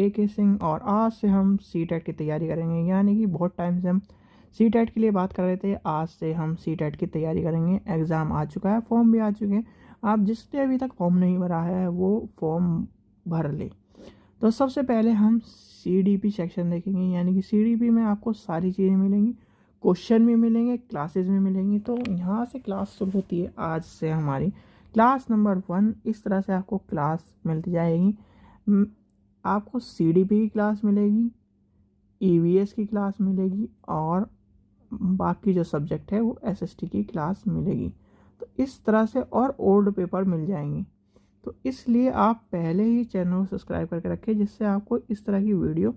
के सिंह और आज से हम सीटेट की तैयारी करेंगे। यानी कि बहुत टाइम से हम सीटेट के लिए बात कर रहे थे, आज से हम सीटेट की तैयारी करेंगे। एग्ज़ाम आ चुका है, फॉर्म भी आ चुके हैं। आप जिसने अभी तक फॉर्म नहीं भरा है वो फॉर्म भर ले। तो सबसे पहले हम CDP सेक्शन देखेंगे। यानी कि CDP में आपको सारी चीज़ें मिलेंगी, क्वेश्चन भी मिलेंगे, क्लासेस भी मिलेंगी। तो यहाँ से क्लास शुरू होती है आज से हमारी क्लास नंबर 1। इस तरह से आपको क्लास मिलती जाएगी। आपको CDP की क्लास मिलेगी, EVS की क्लास मिलेगी और बाकी जो सब्जेक्ट है वो SST की क्लास मिलेगी। तो इस तरह से और ओल्ड पेपर मिल जाएंगे। तो इसलिए आप पहले ही चैनल को सब्सक्राइब करके रखें, जिससे आपको इस तरह की वीडियो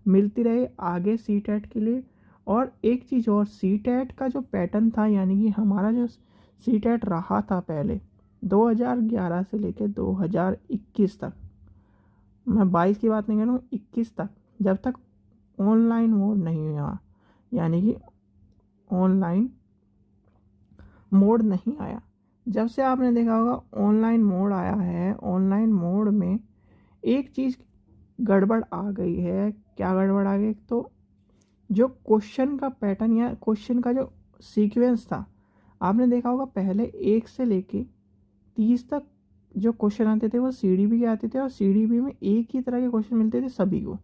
मिलती रहे आगे सीटेट के लिए। और एक चीज़ और, सीटेट का जो पैटर्न था, यानी कि हमारा जो सीटेट रहा था पहले 2011 से लेकर 2021 तक, मैं 22 की बात नहीं कर रहा हूँ, 21 तक, जब तक ऑनलाइन मोड नहीं हुआ, यानी कि ऑनलाइन मोड नहीं आया। जब से आपने देखा होगा ऑनलाइन मोड आया है, ऑनलाइन मोड में एक चीज़ गड़बड़ आ गई है। क्या गड़बड़ आ गई? तो जो क्वेश्चन का पैटर्न या क्वेश्चन का जो सीक्वेंस था, आपने देखा होगा पहले 1 से लेके 30 तक जो क्वेश्चन आते थे वो CDP के आते थे, और CDP में एक ही तरह के क्वेश्चन मिलते थे सभी को।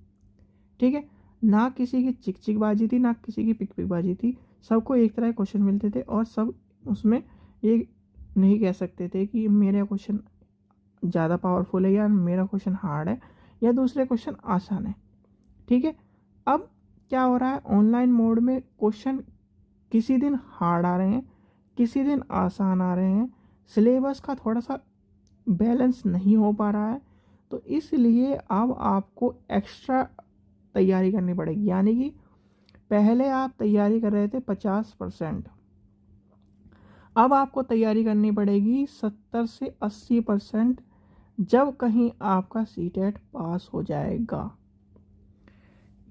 ठीक है, ना किसी की चिक चिक बाजी थी, ना किसी की पिक पिक बाजी थी। सबको एक तरह के क्वेश्चन मिलते थे और सब उसमें ये नहीं कह सकते थे कि मेरा क्वेश्चन ज़्यादा पावरफुल है या मेरा क्वेश्चन हार्ड है या दूसरे क्वेश्चन आसान है। ठीक है, अब क्या हो रहा है, ऑनलाइन मोड में क्वेश्चन किसी दिन हार्ड आ रहे हैं, किसी दिन आसान आ रहे हैं। सिलेबस का थोड़ा सा बैलेंस नहीं हो पा रहा है। तो इसलिए अब आपको एक्स्ट्रा तैयारी करनी पड़ेगी। यानी कि पहले आप तैयारी कर रहे थे 50%, अब आपको तैयारी करनी पड़ेगी 70 से 80%, जब कहीं आपका सीटेट पास हो जाएगा।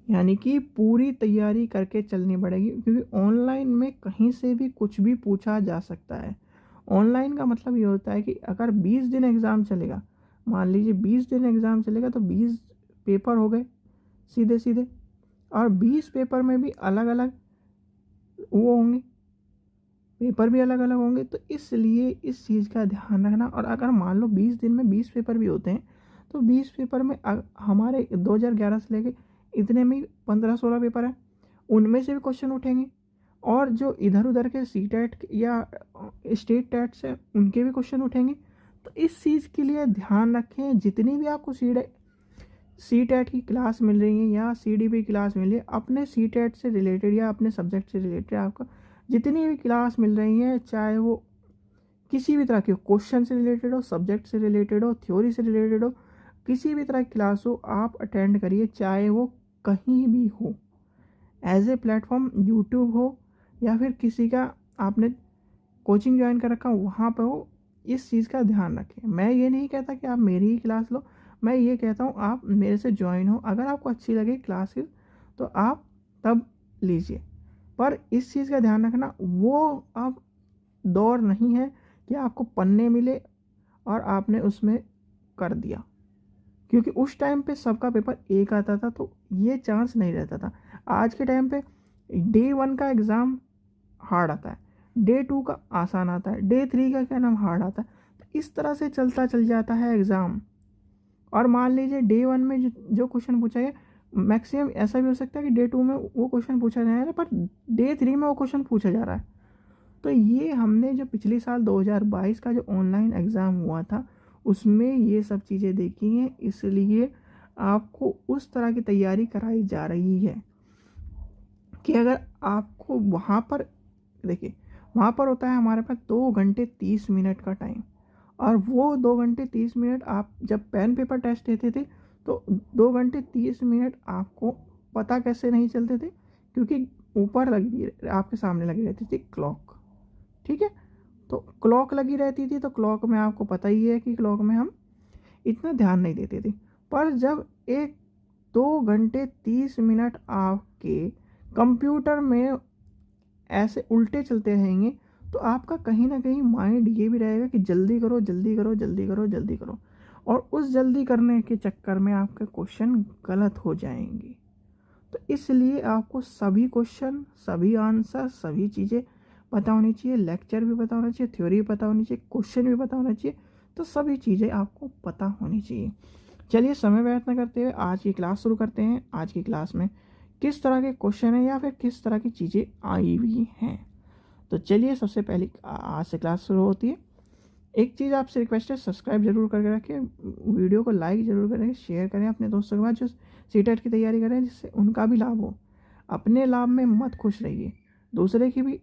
यानी कि पूरी तैयारी करके चलनी पड़ेगी, क्योंकि ऑनलाइन में कहीं से भी कुछ भी पूछा जा सकता है। ऑनलाइन का मतलब ये होता है कि अगर 20 दिन एग्ज़ाम चलेगा, मान लीजिए 20 दिन एग्ज़ाम चलेगा, तो 20 पेपर हो गए सीधे सीधे, और 20 पेपर में भी अलग अलग वो होंगे, पेपर भी अलग अलग होंगे। तो इसलिए इस चीज़ का ध्यान रखना। और अगर मान लो 20 दिन में 20 पेपर भी होते हैं, तो 20 पेपर में हमारे 2011 से लेके इतने में 15-16 पेपर हैं, उनमें से भी क्वेश्चन उठेंगे। और जो इधर उधर के सीटेट या स्टेट टेट्स हैं उनके भी क्वेश्चन उठेंगे। तो इस चीज़ के लिए ध्यान रखें, जितनी भी आपको सीटेट की क्लास मिल रही है या CDP क्लास मिल रही है, अपने सीटेट से रिलेटेड या अपने सब्जेक्ट से रिलेटेड आपको जितनी भी क्लास मिल रही हैं, चाहे वो किसी भी तरह की क्वेश्चन से रिलेटेड हो, सब्जेक्ट से रिलेटेड हो, थ्योरी से रिलेटेड हो, किसी भी तरह की क्लास हो, आप अटेंड करिए, चाहे वो कहीं भी हो। एज ए प्लेटफॉर्म यूट्यूब हो या फिर किसी का आपने कोचिंग ज्वाइन कर रखा वहाँ पर हो, इस चीज़ का ध्यान रखें। मैं ये नहीं कहता कि आप मेरी ही क्लास लो, मैं ये कहता हूँ आप मेरे से ज्वाइन हो। अगर आपको अच्छी लगे क्लासेस तो आप तब लीजिए, पर इस चीज़ का ध्यान रखना, वो अब दौर नहीं है कि आपको पन्ने मिले और आपने उसमें कर दिया। क्योंकि उस टाइम पे सबका पेपर एक आता था, तो ये चांस नहीं रहता था। आज के टाइम पे Day 1 का एग्ज़ाम हार्ड आता है, Day 2 का आसान आता है, Day 3 का क्या नाम हार्ड आता है। तो इस तरह से चलता चल जाता है एग्ज़ाम। और मान लीजिए Day 1 में जो क्वेश्चन पूछा गया, मैक्सिमम ऐसा भी हो सकता है कि Day 2 में वो क्वेश्चन पूछा जा रहा है, पर Day 3 में वो क्वेश्चन पूछा जा रहा है। तो ये हमने जो पिछले साल 2022 का जो ऑनलाइन एग्ज़ाम हुआ था, उसमें ये सब चीज़ें देखी हैं। इसलिए आपको उस तरह की तैयारी कराई जा रही है कि अगर आपको वहाँ पर, देखिए वहाँ पर होता है हमारे पास 2 घंटे 30 मिनट का टाइम, और वो 2 घंटे 30 मिनट आप जब पेन पेपर टेस्ट देते थे, तो 2 घंटे 30 मिनट आपको पता कैसे नहीं चलते थे, क्योंकि ऊपर लगी आपके सामने लगी रहती थी क्लॉक। ठीक है, तो क्लॉक लगी रहती थी, तो क्लॉक में आपको पता ही है कि क्लॉक में हम इतना ध्यान नहीं देते थे। पर जब 1-2 घंटे 30 मिनट आपके कंप्यूटर में ऐसे उल्टे चलते रहेंगे, तो आपका कहीं ना कहीं माइंड ये भी रहेगा कि जल्दी करो जल्दी करो जल्दी करो जल्दी करो। और उस जल्दी करने के चक्कर में आपके क्वेश्चन गलत हो जाएंगे। तो इसलिए आपको सभी क्वेश्चन, सभी आंसर, सभी चीज़ें पता होनी चाहिए। लेक्चर भी पता होना चाहिए, थ्योरी भी पता होनी चाहिए, क्वेश्चन भी पता होना चाहिए। तो सभी चीज़ें आपको पता होनी चाहिए। चलिए समय व्यर्थ न करते हुए आज की क्लास शुरू करते हैं। आज की क्लास में किस तरह के क्वेश्चन हैं या फिर किस तरह की चीज़ें आई हुई हैं। तो चलिए सबसे पहले आज से क्लास शुरू होती है। एक चीज़ आपसे रिक्वेस्ट है, सब्सक्राइब जरूर करके रखें, वीडियो को लाइक जरूर करें, शेयर करें अपने दोस्तों के बाद जो सीटेट की तैयारी करें, जिससे उनका भी लाभ हो। अपने लाभ में मत खुश रहिए, दूसरे की भी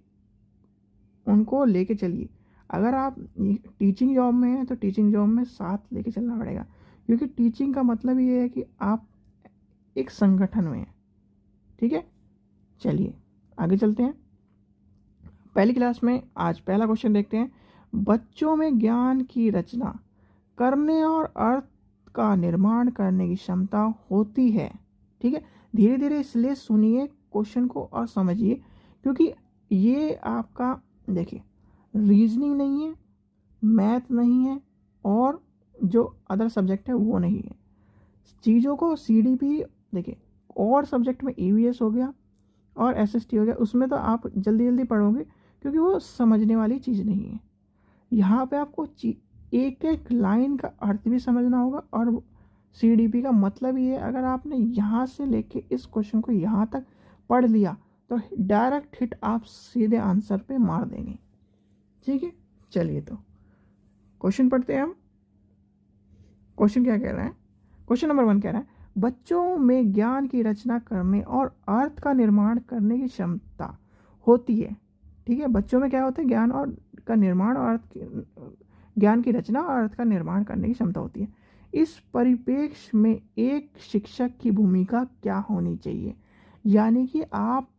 उनको लेके चलिए। अगर आप टीचिंग जॉब में हैं तो टीचिंग जॉब में साथ लेके चलना पड़ेगा, क्योंकि टीचिंग का मतलब ये है कि आप एक संगठन में हैं। ठीक है, चलिए आगे चलते हैं। पहली क्लास में आज पहला क्वेश्चन देखते हैं। बच्चों में ज्ञान की रचना करने और अर्थ का निर्माण करने की क्षमता होती है। ठीक है, धीरे धीरे इसलिए सुनिए क्वेश्चन को और समझिए, क्योंकि ये आपका देखिए रीजनिंग नहीं है, मैथ नहीं है, और जो अदर सब्जेक्ट है वो नहीं है। चीज़ों को CDP देखिए, और सब्जेक्ट में EVS हो गया और SST हो गया, उसमें तो आप जल्दी जल्दी पढ़ोगे क्योंकि वो समझने वाली चीज़ नहीं है। यहाँ पे आपको एक एक लाइन का अर्थ भी समझना होगा, और CDP का मतलब ये है, अगर आपने यहाँ से लेके इस क्वेश्चन को यहाँ तक पढ़ लिया तो डायरेक्ट हिट आप सीधे आंसर पे मार देंगे। ठीक है, चलिए तो क्वेश्चन पढ़ते हैं हम। क्वेश्चन क्या कह रहा है? क्वेश्चन नंबर 1 कह रहा है, बच्चों में ज्ञान की रचना करने और अर्थ का निर्माण करने की क्षमता होती है। ठीक है, बच्चों में क्या होता है? ज्ञान और का निर्माण और ज्ञान की रचना और अर्थ का निर्माण करने की क्षमता होती है। इस परिप्रेक्ष्य में एक शिक्षक की भूमिका क्या होनी चाहिए? यानी कि आप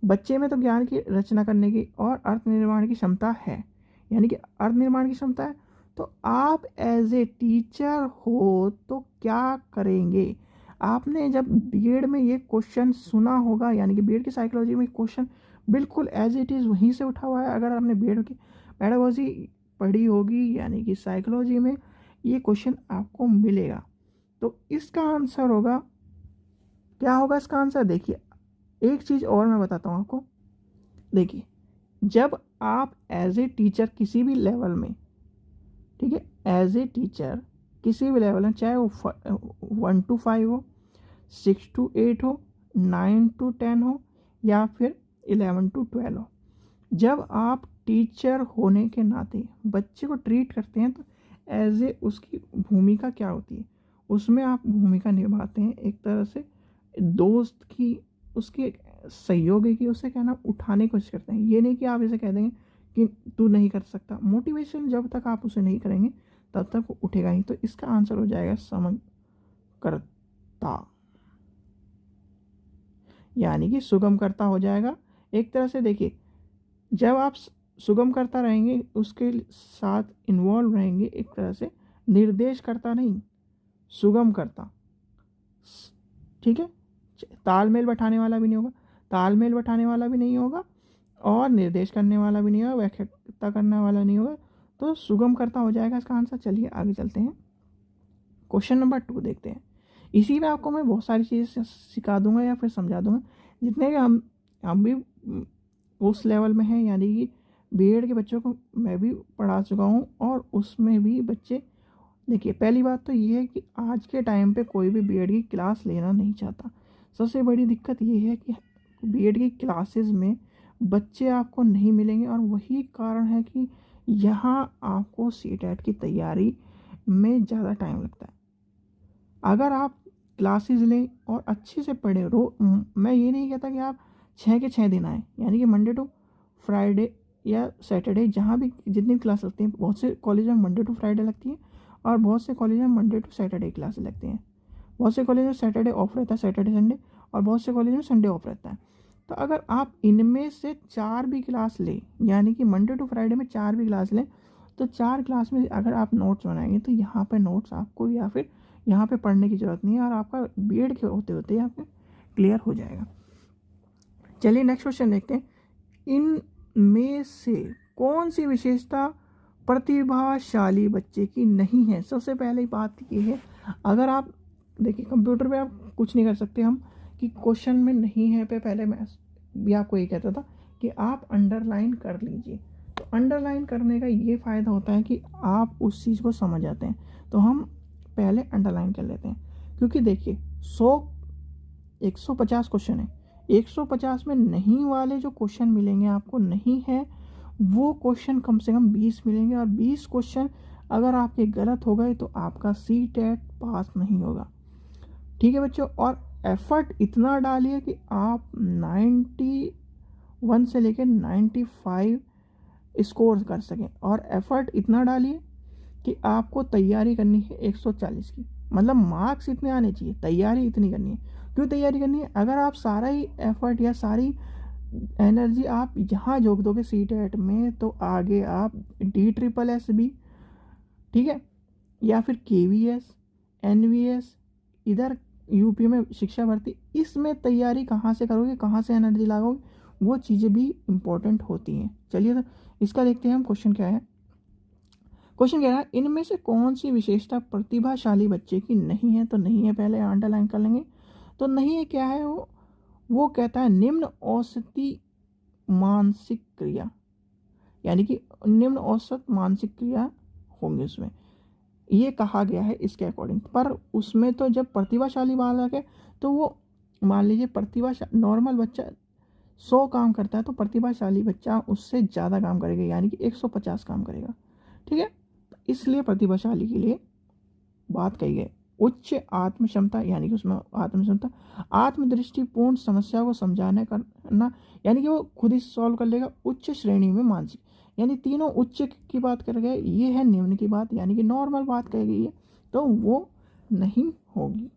बच्चे में तो ज्ञान की रचना करने की और अर्थ निर्माण की क्षमता है, यानी कि अर्थ निर्माण की क्षमता है, तो आप एज ए टीचर हो तो क्या करेंगे? आपने जब बीएड में ये क्वेश्चन सुना होगा, यानी कि बीएड की साइकोलॉजी में क्वेश्चन बिल्कुल एज इट इज़ वहीं से उठा हुआ है। अगर आपने बीएड की पेडागोजी पढ़ी होगी, यानी कि साइकोलॉजी में ये क्वेश्चन आपको मिलेगा। तो इसका आंसर होगा, क्या होगा इसका आंसर? देखिए एक चीज़ और मैं बताता हूँ आपको। देखिए जब आप एज ए टीचर किसी भी लेवल में, ठीक है, एज ए टीचर किसी भी लेवल में, चाहे वो 1 to 5 हो, 6 to 8 हो, 9 to 10 हो, या फिर 11 to 12 हो, जब आप टीचर होने के नाते बच्चे को ट्रीट करते हैं तो एज ए उसकी भूमिका क्या होती है? उसमें आप भूमिका निभाते हैं एक तरह से दोस्त की, उसके सहयोगी की, उसे कहना उठाने की कोशिश करते हैं। ये नहीं कि आप इसे कह देंगे कि तू नहीं कर सकता। मोटिवेशन जब तक आप उसे नहीं करेंगे तब तक वो उठेगा नहीं। तो इसका आंसर हो जाएगा समकर्ता, यानी कि सुगम करता हो जाएगा। एक तरह से देखिए, जब आप सुगम करता रहेंगे, उसके साथ इन्वॉल्व रहेंगे, एक तरह से निर्देश करता नहीं, सुगम करता। ठीक है, तालमेल बैठाने वाला भी नहीं होगा, तालमेल बैठाने वाला भी नहीं होगा, और निर्देश करने वाला भी नहीं होगा, व्याख्या करने वाला नहीं होगा, तो सुगम करता हो जाएगा इसका आंसर। चलिए आगे चलते हैं, क्वेश्चन नंबर 2 देखते हैं। इसी में आपको मैं बहुत सारी चीज़ें सिखा दूंगा या फिर समझा दूंगा, जितने भी हम भी उस लेवल में हैं, यानी कि बीएड के बच्चों को मैं भी पढ़ा चुका हूँ, और उसमें भी बच्चे, देखिए पहली बात तो ये है कि आज के टाइम पे कोई भी बीएड की क्लास लेना नहीं चाहता। सबसे बड़ी दिक्कत ये है कि बीएड की क्लासेस में बच्चे आपको नहीं मिलेंगे, और वही कारण है कि यहाँ आपको सीटेट की तैयारी में ज़्यादा टाइम लगता है। अगर आप क्लासेस लें और अच्छे से पढ़ें, मैं ये नहीं कहता कि आप 6 के 6 दिन आए, यानी कि मंडे टू फ्राइडे या सैटरडे, जहाँ भी जितनी क्लास लगती हैं, बहुत से कॉलेज में मंडे टू फ्राइडे लगती है, और बहुत से कॉलेज में मंडे टू सैटरडे क्लासेस लगती हैं। बहुत से कॉलेज में सैटरडे ऑफ रहता है, सैटरडे संडे, और बहुत से कॉलेज में संडे ऑफ रहता है। तो अगर आप इनमें से 4 भी क्लास लें, यानी कि मंडे टू फ्राइडे में 4 भी क्लास लें, तो 4 क्लास में अगर आप नोट्स बनाएंगे तो यहाँ पे नोट्स आपको या फिर यहाँ पे पढ़ने की ज़रूरत नहीं है, और आपका बीएड के होते होते यहाँ पे क्लियर हो जाएगा। चलिए नेक्स्ट क्वेश्चन देखते हैं। इन में से कौन सी विशेषता प्रतिभाशाली बच्चे की नहीं है। सबसे पहले बात ये है, अगर आप देखिए कंप्यूटर पे आप कुछ नहीं कर सकते हम कि क्वेश्चन में नहीं है पे पहले मैं भी आपको ये कहता था कि आप अंडरलाइन कर लीजिए। तो अंडरलाइन करने का ये फ़ायदा होता है कि आप उस चीज़ को समझ आते हैं। तो हम पहले अंडरलाइन कर लेते हैं, क्योंकि देखिए 150 क्वेश्चन है, 150 में नहीं वाले जो क्वेश्चन मिलेंगे आपको नहीं है वो क्वेश्चन कम से कम 20 मिलेंगे, और 20 क्वेश्चन अगर आपके गलत हो गए तो आपका सीटेट पास नहीं होगा। ठीक है बच्चों, और एफर्ट इतना डालिए कि आप 91 से लेकर 95 स्कोर कर सकें, और एफर्ट इतना डालिए कि आपको तैयारी करनी है 140 की, मतलब मार्क्स इतने आने चाहिए, तैयारी इतनी करनी है। क्यों तैयारी करनी है? अगर आप सारा ही एफर्ट या सारी एनर्जी आप यहाँ झोंक दोगे सीटेट में तो आगे आप DSSB, ठीक है, या फिर KVS, NVS, इधर यूपी में शिक्षा भर्ती, इसमें तैयारी कहाँ से करोगे, कहाँ से एनर्जी लगाओगे, वो चीज़ें भी इम्पोर्टेंट होती हैं। चलिए तो इसका देखते हैं हम क्वेश्चन क्या है। क्वेश्चन कह रहा है इनमें से कौन सी विशेषता प्रतिभाशाली बच्चे की नहीं है। तो नहीं है पहले अंडरलाइन कर लेंगे। तो नहीं है क्या है वो कहता है निम्न औसती मानसिक क्रिया, यानी कि निम्न औसत मानसिक क्रिया होंगी उसमें, ये कहा गया है इसके अकॉर्डिंग। पर उसमें तो जब प्रतिभाशाली बालक है तो वो मान लीजिए नॉर्मल बच्चा 100 काम करता है तो प्रतिभाशाली बच्चा उससे ज़्यादा काम करेगा, यानी कि 150 काम करेगा। ठीक है, इसलिए प्रतिभाशाली के लिए बात कही गई। उच्च आत्म क्षमता, यानी कि उसमें आत्म क्षमता, आत्मदृष्टिपूर्ण समस्या को समझाने करना, यानी कि वो खुद ही सॉल्व कर लेगा। उच्च श्रेणी में मानसिक, यानी तीनों उच्च की बात कर गए, ये है निम्न की बात, यानी कि नॉर्मल बात कही गई है तो वो नहीं होगी।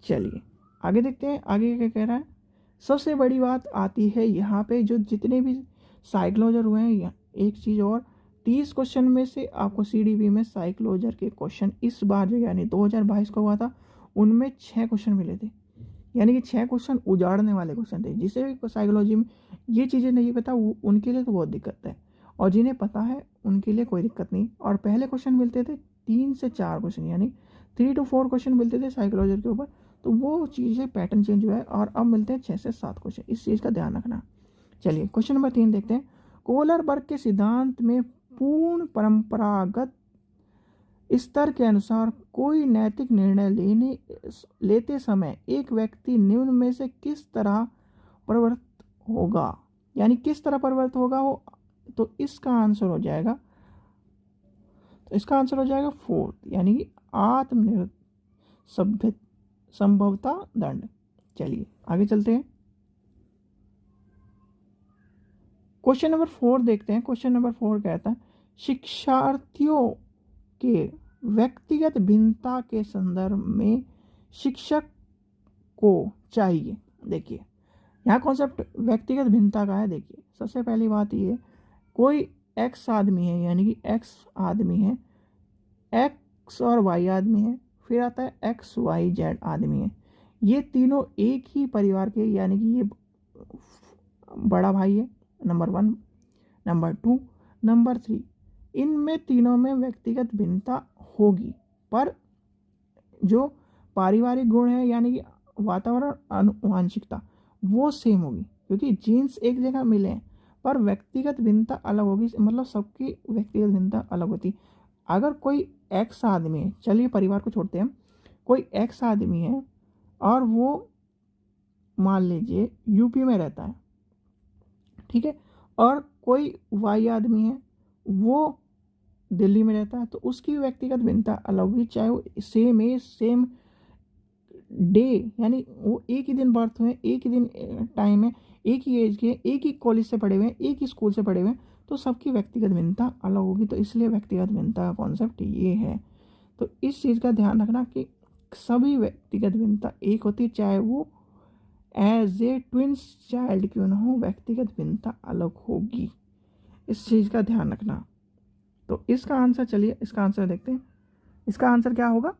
चलिए आगे देखते हैं आगे क्या कह रहा है। सबसे बड़ी बात आती है यहाँ पे, जो जितने भी साइक्लोजर हुए हैं, एक चीज़ और, 30 क्वेश्चन में से आपको CDB में साइक्लोजर के क्वेश्चन इस बार जो यानी 2022 को हुआ था उनमें 6 क्वेश्चन मिले थे, यानी कि 6 क्वेश्चन उजाड़ने वाले क्वेश्चन थे। जिसे भी साइकोलॉजी में ये चीज़ें नहीं पता उनके लिए तो बहुत दिक्कत है, और जिन्हें पता है उनके लिए कोई दिक्कत नहीं। और पहले क्वेश्चन मिलते थे 3 से 4 क्वेश्चन, यानी 3 to 4 क्वेश्चन मिलते थे साइकोलॉजी के ऊपर, तो वो चीज़ें पैटर्न चेंज हुआ है और अब मिलते हैं 6 से 7 क्वेश्चन, इस चीज़ का ध्यान रखना। चलिए क्वेश्चन नंबर 3 देखते हैं। कोहलरबर्ग के सिद्धांत में पूर्ण परंपरागत स्तर के अनुसार कोई नैतिक निर्णय लेते समय एक व्यक्ति निम्न में से किस तरह प्रवृत्त होगा, यानी किस तरह प्रवृत्त होगा वो, तो इसका आंसर हो जाएगा 4th, यानी कि संभवता दंड। चलिए आगे चलते हैं, क्वेश्चन नंबर 4 देखते हैं। क्वेश्चन नंबर 4 कहता है शिक्षार्थियों के व्यक्तिगत भिन्नता के संदर्भ में शिक्षक को चाहिए। देखिए यहाँ कॉन्सेप्ट व्यक्तिगत भिन्नता का है। देखिए सबसे पहली बात ये, कोई X आदमी है, यानी कि X आदमी है, X और Y आदमी है, फिर आता है XYZ आदमी है। ये तीनों एक ही परिवार के, यानी कि ये बड़ा भाई है, नंबर 1, नंबर 2, नंबर 3, इनमें तीनों में व्यक्तिगत भिन्नता होगी, पर जो पारिवारिक गुण है, यानी कि वातावरण आनुवंशिकता, वो सेम होगी, क्योंकि जीन्स एक जगह मिले हैं पर व्यक्तिगत भिन्नता अलग होगी, मतलब सबकी व्यक्तिगत भिन्नता अलग होती। अगर कोई X आदमी है, चलिए परिवार को छोड़ते हैं, कोई X आदमी है और वो मान लीजिए यूपी में रहता है, ठीक है, और कोई Y आदमी है वो दिल्ली में रहता है, तो उसकी व्यक्तिगत भिन्नता अलग होगी, चाहे वो सेम एज सेम डे, यानी वो एक ही दिन बर्थ हुए, एक ही दिन टाइम है, एक ही एज के, एक ही कॉलेज से पढ़े हुए हैं, एक ही स्कूल से पढ़े हुए हैं, तो सबकी व्यक्तिगत भिन्नता अलग होगी। तो इसलिए व्यक्तिगत भिन्नता का कॉन्सेप्ट ये है। तो इस चीज़ का ध्यान रखना कि सभी व्यक्तिगत भिन्नता एक होती है, चाहे वो एज ए ट्विंस चाइल्ड क्यों ना हो, व्यक्तिगत भिन्नता अलग होगी, इस चीज़ का ध्यान रखना। तो इसका आंसर, चलिए इसका आंसर देखते हैं, इसका आंसर क्या होगा।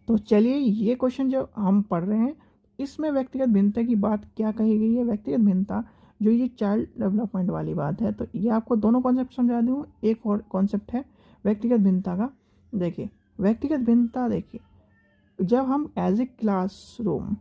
तो चलिए ये क्वेश्चन जो हम पढ़ रहे हैं इसमें व्यक्तिगत भिन्नता की बात क्या कही गई है। व्यक्तिगत भिन्नता जो ये चाइल्ड डेवलपमेंट वाली बात है, तो ये आपको दोनों कॉन्सेप्ट समझा दूँ। एक और कॉन्सेप्ट है व्यक्तिगत भिन्नता का। देखिए व्यक्तिगत भिन्नता, देखिए जब हम एज ए क्लासरूम,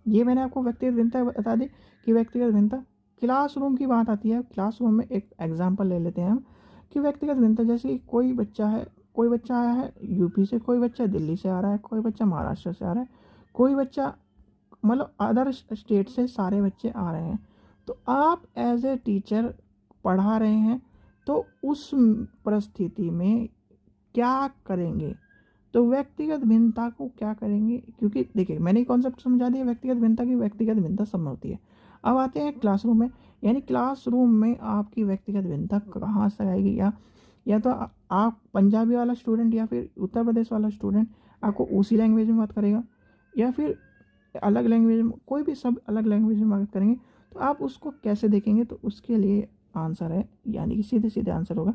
ये मैंने आपको व्यक्तिगत भिन्नता बता दी कि व्यक्तिगत भिन्नता क्लासरूम की बात आती है। क्लासरूम में एक एग्जांपल ले लेते हैं हम कि व्यक्तिगत भिन्नता, जैसे कोई बच्चा है, कोई बच्चा आया है यूपी से, कोई बच्चा दिल्ली से आ रहा है, कोई बच्चा महाराष्ट्र से आ रहा है, कोई बच्चा मतलब अदर स्टेट से, सारे बच्चे आ रहे हैं। तो आप एज ए टीचर पढ़ा रहे हैं, तो उस परिस्थिति में क्या करेंगे, तो व्यक्तिगत भिन्नता को क्या करेंगे, क्योंकि देखिए मैंने कॉन्सेप्ट समझा दिया व्यक्तिगत भिन्नता की, व्यक्तिगत भिन्नता सब में होती है। अब आते हैं क्लासरूम में, यानी क्लासरूम में आपकी व्यक्तिगत भिन्नता कहाँ से आएगी, या तो आप पंजाबी वाला स्टूडेंट या फिर उत्तर प्रदेश वाला स्टूडेंट आपको उसी लैंग्वेज में बात करेगा, या फिर अलग लैंग्वेज में, कोई भी सब अलग लैंग्वेज में बात करेंगे, तो आप उसको कैसे देखेंगे, तो उसके लिए आंसर है, यानी कि सीधे सीधे आंसर होगा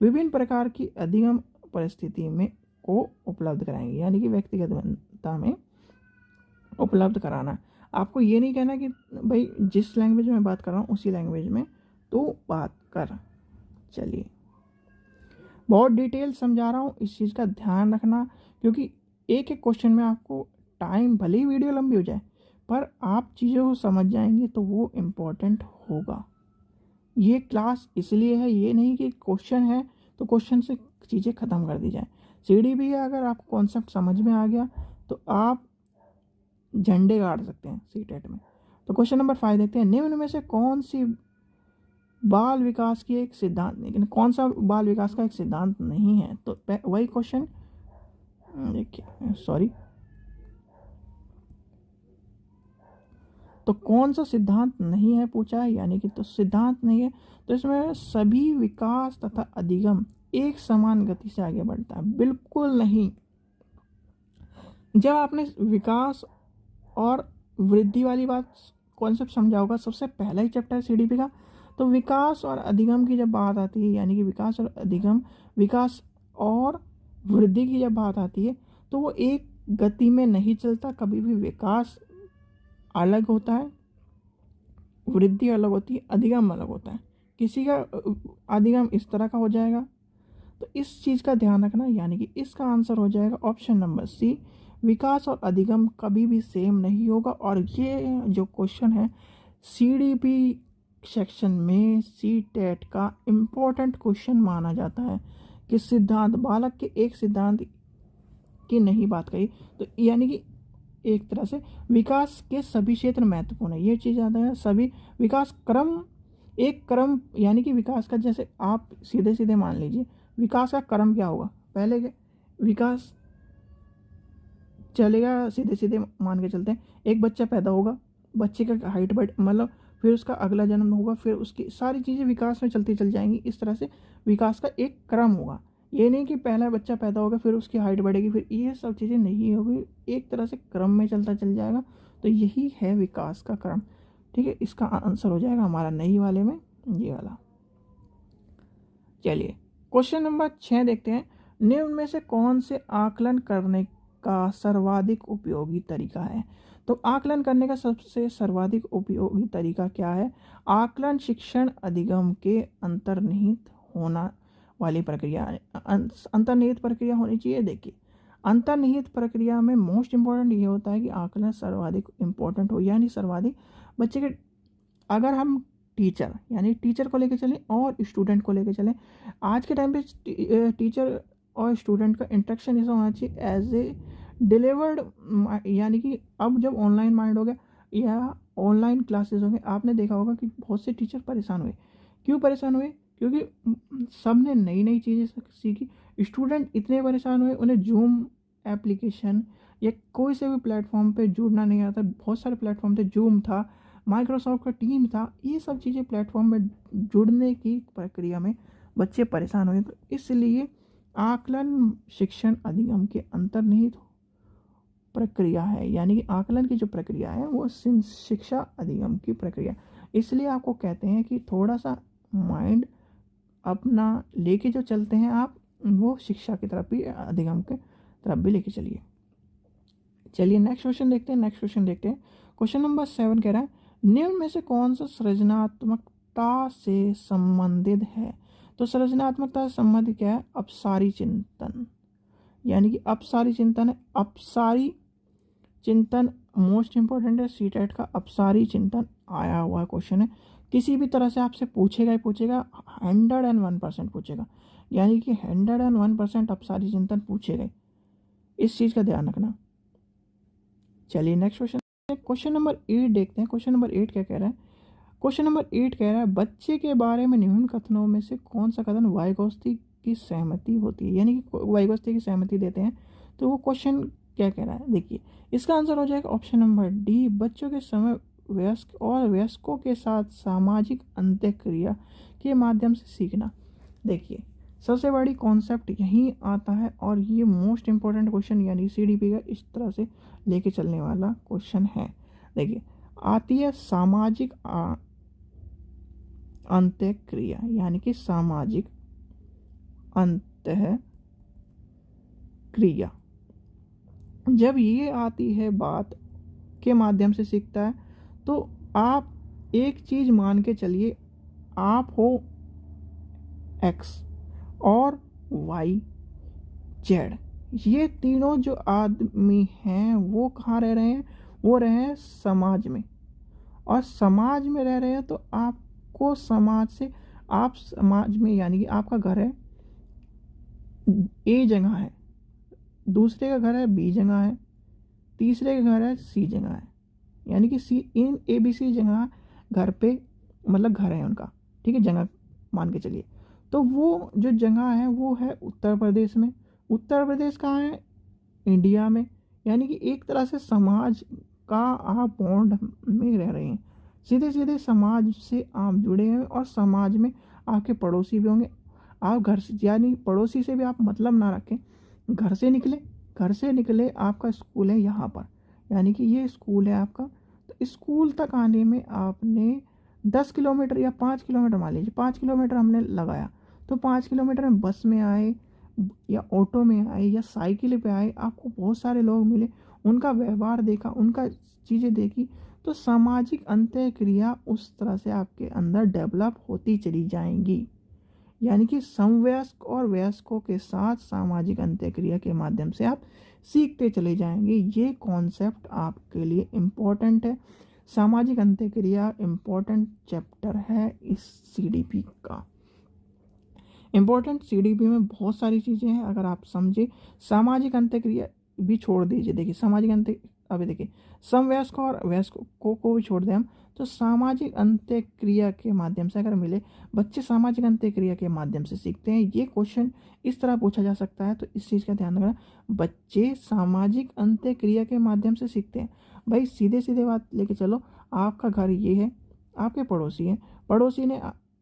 विभिन्न प्रकार की अधिगम परिस्थिति में को उपलब्ध कराएंगे, यानी कि व्यक्तिगत भिन्नता में उपलब्ध कराना। आपको ये नहीं कहना कि भाई जिस लैंग्वेज में बात कर रहा हूँ उसी लैंग्वेज में तो बात कर। चलिए बहुत डिटेल समझा रहा हूँ, इस चीज़ का ध्यान रखना, क्योंकि एक एक क्वेश्चन में आपको टाइम, भले ही वीडियो लंबी हो जाए पर आप चीज़ों को समझ जाएंगे तो वो इम्पोर्टेंट होगा। ये क्लास इसलिए है, ये नहीं कि क्वेश्चन है तो क्वेश्चन से चीज़ें ख़त्म कर दी जाए। सीडी भी है, अगर आपको कॉन्सेप्ट समझ में आ गया तो आप झंडे गाड़ सकते हैं सीटेट में। तो क्वेश्चन नंबर 5 देखते हैं, निम्न में से कौन सी बाल विकास की एक सिद्धांत, लेकिन कौन सा बाल विकास का एक सिद्धांत नहीं है, तो वही क्वेश्चन देखिए, सॉरी, तो कौन सा सिद्धांत नहीं है पूछा है, यानी कि तो सिद्धांत नहीं है, तो इसमें सभी विकास तथा अधिगम एक समान गति से आगे बढ़ता है, बिल्कुल नहीं। जब आपने विकास और वृद्धि वाली बात कॉन्सेप्ट समझा होगा, सबसे पहला ही चैप्टर सीडीपी का, तो विकास और अधिगम की जब बात आती है, यानी कि विकास और अधिगम, विकास और वृद्धि की जब बात आती है, तो वो एक गति में नहीं चलता, कभी भी विकास अलग होता है, वृद्धि अलग होती है, अधिगम अलग होता है। किसी का अधिगम इस तरह का हो जाएगा, तो इस चीज़ का ध्यान रखना, यानी कि इसका आंसर हो जाएगा ऑप्शन नंबर सी, विकास और अधिगम कभी भी सेम नहीं होगा। और ये जो क्वेश्चन है सीडीपी सेक्शन में सी टेट का इम्पोर्टेंट क्वेश्चन माना जाता है कि सिद्धांत, बालक के एक सिद्धांत की नहीं बात कही, तो यानी कि एक तरह से विकास के सभी क्षेत्र महत्वपूर्ण है, ये चीज़ आता है। सभी विकास क्रम, एक क्रम, यानी कि विकास का, जैसे आप सीधे सीधे मान लीजिए विकास का क्रम क्या होगा, पहले के विकास चलेगा, सीधे सीधे मान के चलते हैं, एक बच्चा पैदा होगा, बच्चे का हाइट बढ़, मतलब फिर उसका अगला जन्म होगा, फिर उसकी सारी चीज़ें विकास में चलती चल जाएंगी। इस तरह से विकास का एक क्रम होगा, ये नहीं कि पहला बच्चा पैदा होगा फिर उसकी हाइट बढ़ेगी, फिर ये सब चीज़ें नहीं होगी, एक तरह से क्रम में चलता चल जाएगा। तो यही है विकास का क्रम, ठीक है। इसका आंसर हो जाएगा हमारा नहीं वाले में ये वाला। चलिए क्वेश्चन नंबर 6 देखते हैं, निम्न में से कौन से आकलन करने का सर्वाधिक उपयोगी तरीका है। तो आकलन करने का सबसे सर्वाधिक उपयोगी तरीका क्या है, आकलन शिक्षण अधिगम के अंतर्निहित होना वाली प्रक्रिया, अंतर्निहित प्रक्रिया होनी चाहिए। देखिए अंतर्निहित प्रक्रिया में मोस्ट इम्पॉर्टेंट ये होता है कि आकलन सर्वाधिक इम्पोर्टेंट हो, यानी सर्वाधिक बच्चे के, अगर हम टीचर, यानी टीचर को लेकर चलें और स्टूडेंट को लेकर चलें, आज के टाइम पे टीचर और स्टूडेंट का इंटरेक्शन ऐसा होना चाहिए एज ए डिलीवर्ड, यानी कि अब जब ऑनलाइन माइंड हो गया या ऑनलाइन क्लासेस हो गए, आपने देखा होगा कि बहुत से टीचर परेशान हुए। क्यों परेशान हुए, क्योंकि सब ने नई नई चीज़ें सीखी, स्टूडेंट इतने परेशान हुए, उन्हें जूम एप्लीकेशन या कोई से भी प्लेटफॉर्म पे जुड़ना नहीं आता। बहुत सारे प्लेटफॉर्म थे, जूम था, माइक्रोसॉफ्ट का टीम था, ये सब चीज़ें प्लेटफॉर्म में जुड़ने की प्रक्रिया में बच्चे परेशान हुए। तो इसलिए आकलन शिक्षण अधिगम के अंतर्निहित प्रक्रिया है, यानी कि आकलन की जो प्रक्रिया है वो शिक्षा अधिगम की प्रक्रिया, इसलिए आपको कहते हैं कि थोड़ा सा माइंड अपना लेके जो चलते हैं आप, वो शिक्षा की तरफ भी, अधिगम के तरफ भी लेके चलिए। चलिए नेक्स्ट क्वेश्चन देखते हैं। क्वेश्चन नंबर 7 कह रहा है, निम्न में से कौन सा सृजनात्मकता से संबंधित है? तो सृजनात्मकता से संबंधित क्या है? अपसारी चिंतन, यानी कि अपसारी चिंतन है। अपसारी चिंतन मोस्ट इंपॉर्टेंट है सीटेट का। अपसारी चिंतन आया हुआ क्वेश्चन है, किसी भी तरह से आपसे पूछेगा ही पूछेगा, 101% पूछेगा, यानी कि 101% अपसारी चिंतन पूछेगा, इस चीज़ का ध्यान रखना। चलिए नेक्स्ट क्वेश्चन, क्वेश्चन नंबर 8 देखते हैं। क्वेश्चन नंबर 8 क्या कह रहा है? क्वेश्चन नंबर 8 कह रहा है बच्चे के बारे में निम्न कथनों में से कौन सा कथन वाइगोत्स्की की सहमति होती है, यानी कि वाइगोत्स्की की सहमति देते हैं। तो वो क्वेश्चन क्या कह रहा है, देखिए इसका आंसर हो जाएगा ऑप्शन नंबर डी, बच्चों के समय वयस्क और वयस्कों के साथ सामाजिक अंतःक्रिया के माध्यम से सीखना। देखिए सबसे बड़ी कॉन्सेप्ट यही आता है, और ये मोस्ट इंपॉर्टेंट क्वेश्चन यानी सीडीपी का इस तरह से लेके चलने वाला क्वेश्चन है। देखिए आती है सामाजिक अंतःक्रिया, यानी कि सामाजिक अंतःक्रिया जब ये आती है बात के माध्यम से सीखता है, तो आप एक चीज़ मान के चलिए, आप हो एक्स और वाई जेड, ये तीनों जो आदमी हैं वो कहाँ रह रहे हैं? वो रहे हैं समाज में, और समाज में रह रहे हैं तो आपको समाज से, आप समाज में यानी कि आपका घर है ए जगह है, दूसरे का घर है बी जगह है, तीसरे का घर है सी जगह है, यानी कि सी इन ए बी सी जगह घर पे मतलब घर है उनका, ठीक है, जगह मान के चलिए। तो वो जो जगह है वो है उत्तर प्रदेश में। उत्तर प्रदेश कहाँ है? इंडिया में। यानी कि एक तरह से समाज का आप बॉन्ड में रह रहे हैं, सीधे सीधे समाज से आप जुड़े हैं, और समाज में आपके पड़ोसी भी होंगे। आप घर से, यानी पड़ोसी से भी आप मतलब ना रखें, घर से निकले, घर से निकले आपका स्कूल है यहाँ पर, यानी कि ये स्कूल है आपका, तो स्कूल तक आने में आपने 10 किलोमीटर या 5 किलोमीटर, मान लीजिए 5 किलोमीटर हमने लगाया, तो 5 किलोमीटर में बस में आए या ऑटो में आए या साइकिल पे आए, आपको बहुत सारे लोग मिले, उनका व्यवहार देखा, उनका चीज़ें देखी, तो सामाजिक अंतःक्रिया उस तरह से आपके अंदर डेवलप होती चली जाएंगी। यानी कि समवयस्क और वयस्कों के साथ सामाजिक अंतःक्रिया के माध्यम से आप सीखते चले जाएंगे। ये कॉन्सेप्ट आपके लिए इम्पोर्टेंट है। सामाजिक अंतःक्रिया इम्पोर्टेंट चैप्टर है इस सीडीपी का। इम्पोर्टेंट सीडीपी में बहुत सारी चीज़ें हैं, अगर आप समझे। सामाजिक अंतःक्रिया भी छोड़ दीजिए, देखिए सामाजिक अंत, अभी देखिए समवयस्क और वयस्क को भी छोड़ दें हम, तो सामाजिक अंतःक्रिया के माध्यम से अगर मिले, बच्चे सामाजिक अंतःक्रिया के माध्यम से सीखते हैं, ये क्वेश्चन इस तरह पूछा जा सकता है, तो इस चीज़ का ध्यान रखना, बच्चे सामाजिक अंतःक्रिया के माध्यम से सीखते हैं। भाई सीधे सीधे बात लेके चलो, आपका घर ये है, आपके पड़ोसी हैं, पड़ोसी ने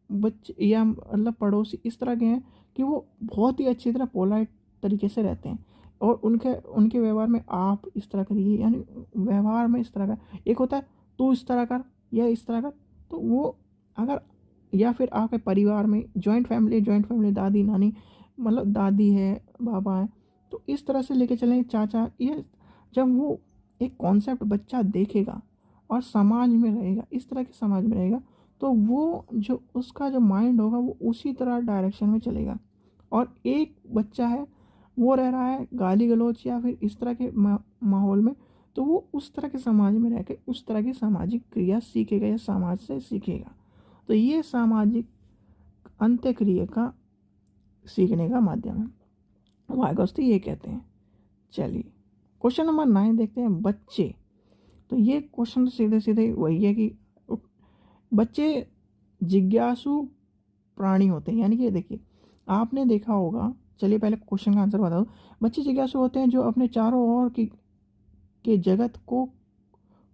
बच्चे या मतलब पड़ोसी इस तरह के हैं कि वो बहुत ही अच्छी तरह पोलाइट तरीके से रहते हैं, और उनके उनके व्यवहार में आप इस तरह करिए, यानी व्यवहार में इस तरह का, एक होता है तू इस तरह कर या इस तरह कर, तो वो अगर, या फिर आपके परिवार में जॉइंट फैमिली दादी नानी, मतलब दादी है बाबा है, तो इस तरह से लेके चलें चाचा, ये जब वो एक कॉन्सेप्ट बच्चा देखेगा और समाज में रहेगा, इस तरह के समाज में रहेगा, तो वो जो उसका जो माइंड होगा वो उसी तरह डायरेक्शन में चलेगा। और एक बच्चा है वो रह रहा है गाली गलौच या फिर इस तरह के माहौल में, तो वो उस तरह के समाज में रह के उस तरह की सामाजिक क्रिया सीखेगा या समाज से सीखेगा। तो ये सामाजिक अंत्यक्रिया का सीखने का माध्यम है, वाइगोत्स्की ये कहते हैं। चलिए क्वेश्चन नंबर 9 देखते हैं, बच्चे। तो ये क्वेश्चन सीधे सीधे वही है कि बच्चे जिज्ञासु प्राणी होते हैं, यानी कि देखिए आपने देखा होगा, चलिए पहले क्वेश्चन का आंसर बता दूं। बच्चे जिज्ञासु होते हैं जो अपने चारों ओर के जगत को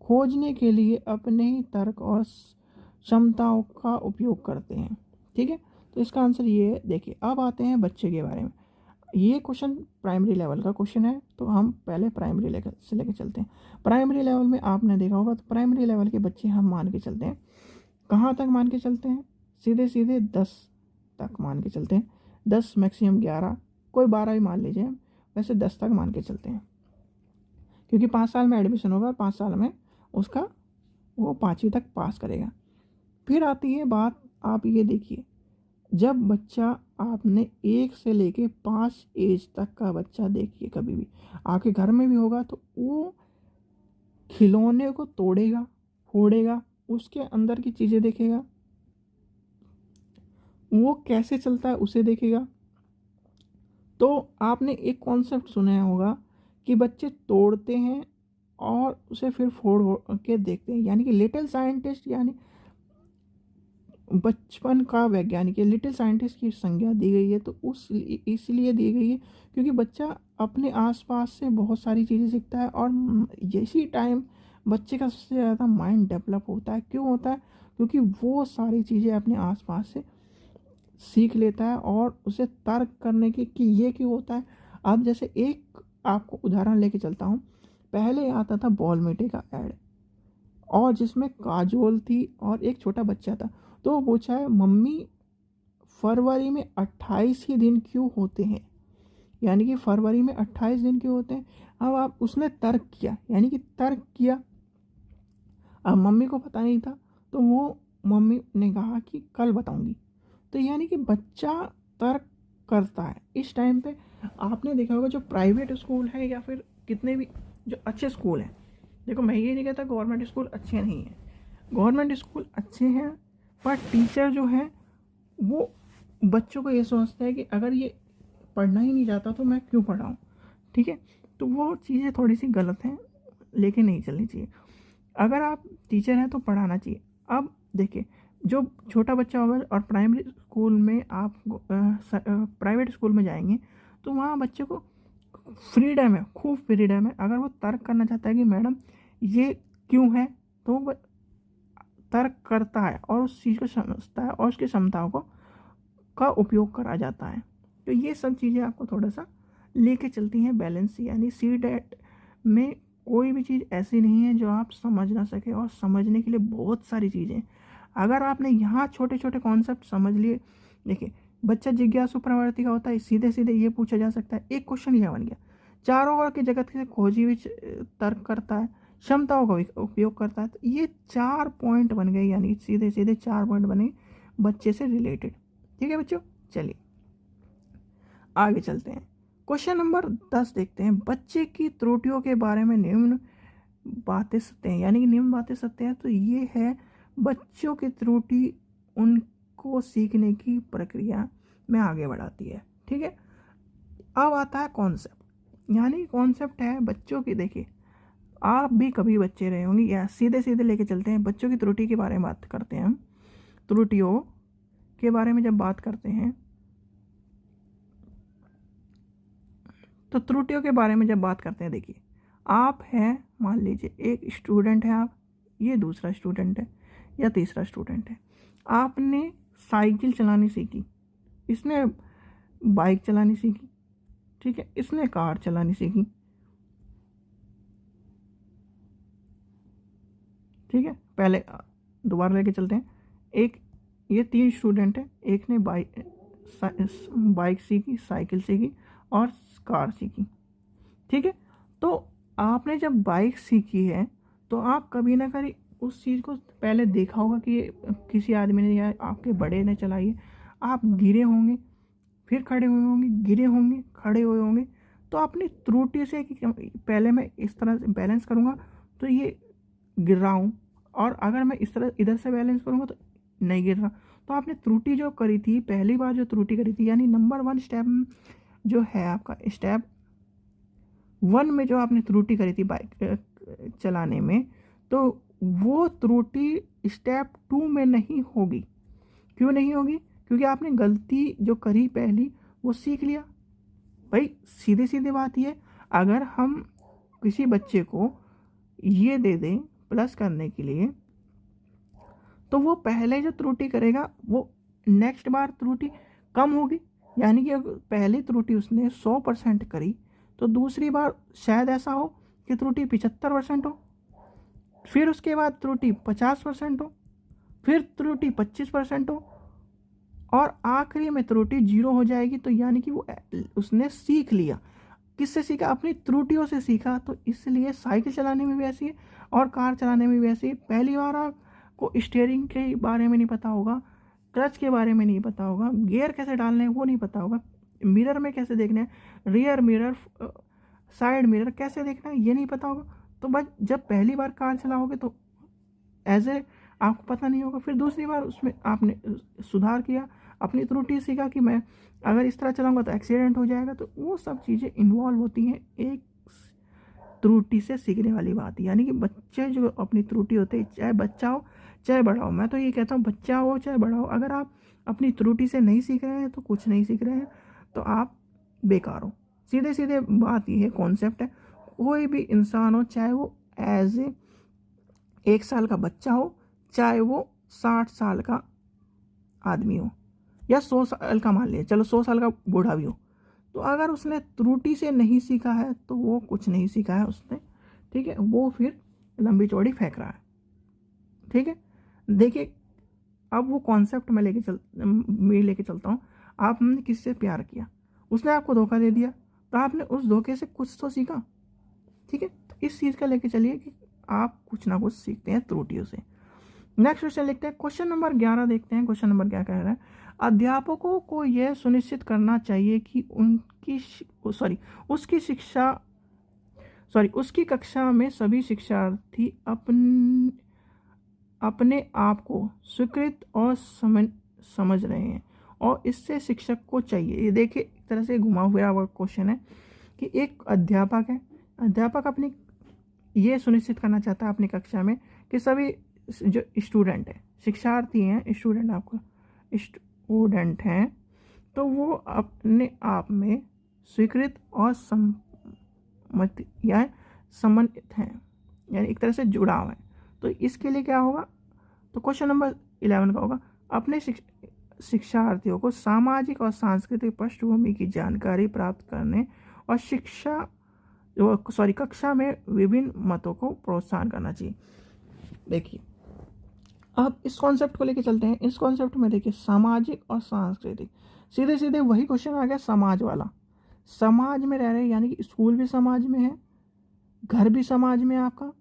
खोजने के लिए अपने ही तर्क और क्षमताओं का उपयोग करते हैं, ठीक है। तो इसका आंसर ये है। देखिए अब आते हैं बच्चे के बारे में, ये क्वेश्चन प्राइमरी लेवल का क्वेश्चन है, तो हम पहले प्राइमरी लेवल से लेकर चलते हैं। प्राइमरी लेवल में आपने देखा होगा, तो प्राइमरी लेवल के बच्चे हम मान के चलते हैं, कहाँ तक मान के चलते हैं? सीधे सीधे 10 तक मान के चलते हैं, 10 मैक्सिमम 11, कोई 12 भी मान लीजिए, वैसे 10 तक मान के चलते हैं, क्योंकि 5 साल में एडमिशन होगा और 5 साल में उसका वो 5वीं तक पास करेगा। फिर आती है बात, आप ये देखिए, जब बच्चा, आपने 1 से लेके 5 एज तक का बच्चा देखिए, कभी भी आपके घर में भी होगा तो वो खिलौने को तोड़ेगा, फोड़ेगा, उसके अंदर की चीज़ें देखेगा, वो कैसे चलता है उसे देखेगा। तो आपने एक कॉन्सेप्ट सुना होगा कि बच्चे तोड़ते हैं और उसे फिर फोड़ के देखते हैं, यानी कि लिटिल साइंटिस्ट, यानी बचपन का वैज्ञानिक है, लिटिल साइंटिस्ट की संज्ञा दी गई है। तो उस इसलिए दी गई है क्योंकि बच्चा अपने आसपास से बहुत सारी चीज़ें सीखता है और इसी टाइम बच्चे का सबसे ज़्यादा माइंड डेवलप होता है। क्यों होता है? क्योंकि वो सारी चीज़ें अपने आसपास से सीख लेता है और उसे तर्क करने की कि ये क्यों होता है। अब जैसे एक आपको उदाहरण लेके चलता हूँ, पहले आता था बॉलमेटे का ऐड, और जिसमें काजोल थी और एक छोटा बच्चा था। तो वो पूछा है, मम्मी फरवरी में 28 ही दिन क्यों होते हैं, यानी कि फरवरी में 28 दिन क्यों होते हैं। अब आप, उसने तर्क किया, यानी कि तर्क किया। अब मम्मी को पता नहीं था तो वो, मम्मी ने कहा कि कल बताऊंगी। तो यानी कि बच्चा तर्क करता है इस टाइम पे। आपने देखा होगा जो प्राइवेट स्कूल है या फिर कितने भी जो अच्छे स्कूल हैं, देखो मैं ये नहीं कहता गवर्नमेंट स्कूल अच्छे नहीं हैं, गवर्नमेंट स्कूल अच्छे हैं, पर टीचर जो है वो बच्चों को ये सोचते हैं कि अगर ये पढ़ना ही नहीं चाहता तो मैं क्यों पढ़ाऊँ। ठीक है, तो वो चीज़ें थोड़ी सी गलत हैं, लेके नहीं चलनी चाहिए। अगर आप टीचर हैं तो पढ़ाना चाहिए। अब देखिए, जो छोटा बच्चा होगा और प्राइमरी स्कूल में आप प्राइवेट स्कूल में जाएंगे तो वहाँ बच्चे को फ्रीडम है, खूब फ्रीडम है। अगर वो तर्क करना चाहता है कि मैडम ये क्यों है, तो वो तर्क करता है और उस चीज़ को समझता है और उसकी क्षमताओं को का उपयोग करा जाता है। तो ये सब चीज़ें आपको थोड़ा सा लेके चलती हैं बैलेंस। यानी सीटेट में कोई भी चीज़ ऐसी नहीं है जो आप समझ ना सके, और समझने के लिए बहुत सारी चीज़ें। अगर आपने यहाँ छोटे छोटे कॉन्सेप्ट समझ लिए, देखिए बच्चा जिज्ञासु प्रवृत्ति का होता है, सीधे सीधे ये पूछा जा सकता है, एक क्वेश्चन यह बन गया, चारों ओर के जगत से खोजी हुई तर्क करता है, क्षमताओं का उपयोग करता है। तो ये 4 पॉइंट बन गए, यानी सीधे सीधे 4 पॉइंट बने बच्चे से रिलेटेड। ठीक है बच्चों, चलिए आगे चलते हैं। क्वेश्चन नंबर 10 देखते हैं। बच्चे की त्रुटियों के बारे में निम्न बातें सत्य हैं, यानी कि निम्न बातें सत्य हैं। तो ये है, बच्चों की त्रुटि उनको सीखने की प्रक्रिया में आगे बढ़ाती है। ठीक है, अब आता है कॉन्सेप्ट, यानी कॉन्सेप्ट है बच्चों की। देखिए आप भी कभी बच्चे रहे होंगे, या सीधे सीधे लेके चलते हैं, बच्चों की त्रुटि के बारे में बात करते हैं हम। त्रुटियों के बारे में जब बात करते हैं तो त्रुटियों के बारे में जब बात करते हैं, देखिए आप हैं, मान लीजिए एक स्टूडेंट है आप, ये दूसरा स्टूडेंट है या तीसरा स्टूडेंट है। आपने साइकिल चलानी सीखी, इसने बाइक चलानी सीखी, ठीक है, इसने कार चलानी सीखी। ठीक है, पहले दोबारा लेके चलते हैं। एक, ये 3 स्टूडेंट हैं, एक ने बाइक सीखी, साइकिल सीखी और कार सीखी। ठीक है, तो आपने जब बाइक सीखी है तो आप कभी ना कभी उस चीज़ को पहले देखा होगा कि किसी आदमी ने या आपके बड़े ने चलाई है। आप गिरे होंगे, फिर खड़े हुए होंगे, गिरे होंगे, खड़े हुए होंगे। तो अपनी त्रुटि से कि पहले मैं इस तरह से बैलेंस करूँगा तो ये गिर रहा हूँ, और अगर मैं इस तरह इधर से बैलेंस करूँगा तो नहीं गिर रहा। तो आपने त्रुटि जो करी थी, पहली बार जो त्रुटि करी थी, यानी नंबर 1 स्टेप जो है आपका, स्टेप 1 में जो आपने त्रुटि करी थी बाइक चलाने में, तो वो त्रुटि स्टेप 2 में नहीं होगी। क्यों नहीं होगी? क्योंकि आपने गलती जो करी पहली वो सीख लिया। भाई सीधे सीधे बात ये, अगर हम किसी बच्चे को ये दे दें प्लस करने के लिए, तो वो पहले जो त्रुटि करेगा वो नेक्स्ट बार त्रुटि कम होगी। यानी कि अगर पहली त्रुटि उसने 100% करी तो दूसरी बार शायद ऐसा हो कि त्रुटि 75% हो, फिर उसके बाद त्रुटि 50% हो, फिर त्रुटि 25% हो, और आखिरी में त्रुटि 0 हो जाएगी। तो यानी कि वो उसने सीख लिया। किससे सीखा? अपनी त्रुटियों से सीखा। तो इसलिए साइकिल चलाने में भी ऐसी है और कार चलाने में भी ऐसी है। पहली बार आपको स्टीयरिंग के बारे में नहीं पता होगा, क्लच के बारे में नहीं पता होगा, गियर कैसे डालने हैं वो नहीं पता होगा, मिरर में कैसे देखना है, रियर मिरर, साइड मिरर कैसे देखना है ये नहीं पता होगा। तो बस जब पहली बार कार चलाओगे तो एज ए आपको पता नहीं होगा। फिर दूसरी बार उसमें आपने सुधार किया, अपनी त्रुटि सीखा कि मैं अगर इस तरह चलाऊंगा तो एक्सीडेंट हो जाएगा। तो वो सब चीज़ें इन्वॉल्व होती हैं एक त्रुटि से सीखने वाली बात। यानी कि बच्चे जो अपनी त्रुटि होते हैं, चाहे बच्चा हो चाहे बड़ा हो, मैं तो ये कहता हूँ बच्चा हो चाहे बड़ा हो, अगर आप अपनी त्रुटि से नहीं सीख रहे हैं तो कुछ नहीं सीख रहे हैं, तो आप बेकार हो। सीधे सीधे बात ये है, कॉन्सेप्ट है। कोई भी इंसान हो, चाहे वो एज ए 1 साल का बच्चा हो, चाहे वो 60 साल का आदमी हो, या 100 साल का, मान लिया चलो 100 साल का बूढ़ा भी हो, तो अगर उसने त्रुटि से नहीं सीखा है तो वो कुछ नहीं सीखा है उसने। ठीक है, वो फिर लंबी चौड़ी फेंक रहा है। ठीक है, देखिए अब वो कॉन्सेप्ट मैं लेके चलता हूँ। आपने किसी से प्यार किया, उसने आपको धोखा दे दिया, तो आपने उस धोखे से कुछ तो सीखा। ठीक है, तो इस चीज़ का लेके चलिए कि आप कुछ ना कुछ सीखते हैं त्रुटियों से। नेक्स्ट क्वेश्चन लिखते हैं, क्वेश्चन नंबर 11 देखते हैं। क्वेश्चन नंबर क्या कह रहा है? अध्यापकों को यह सुनिश्चित करना चाहिए कि उसकी कक्षा में सभी शिक्षार्थी अपने आप को स्वीकृत और समझ रहे हैं, और इससे शिक्षक को चाहिए। ये देखिए, एक तरह से घुमा हुआ हुआ क्वेश्चन है कि एक अध्यापक है, अध्यापक अपनी ये सुनिश्चित करना चाहता है अपनी कक्षा में कि सभी जो स्टूडेंट है, शिक्षार्थी हैं, स्टूडेंट, आपका स्टूडेंट हैं, तो वो अपने आप में स्वीकृत और सम्मति या संबंधित हैं, यानी एक तरह से जुड़ाव है। तो इसके लिए क्या होगा? तो क्वेश्चन नंबर 11 का होगा, अपने शिक्षार्थियों को सामाजिक और सांस्कृतिक पृष्ठभूमि की जानकारी प्राप्त करने और कक्षा में विभिन्न मतों को प्रोत्साहन करना चाहिए। देखिए, अब इस कॉन्सेप्ट को लेके चलते हैं। इस कॉन्सेप्ट में देखिए, सामाजिक और सांस्कृतिक, सीधे सीधे वही क्वेश्चन आ गया समाज वाला। समाज में रह रहे, यानी कि स्कूल भी समाज में है, घर भी समाज में है आपका,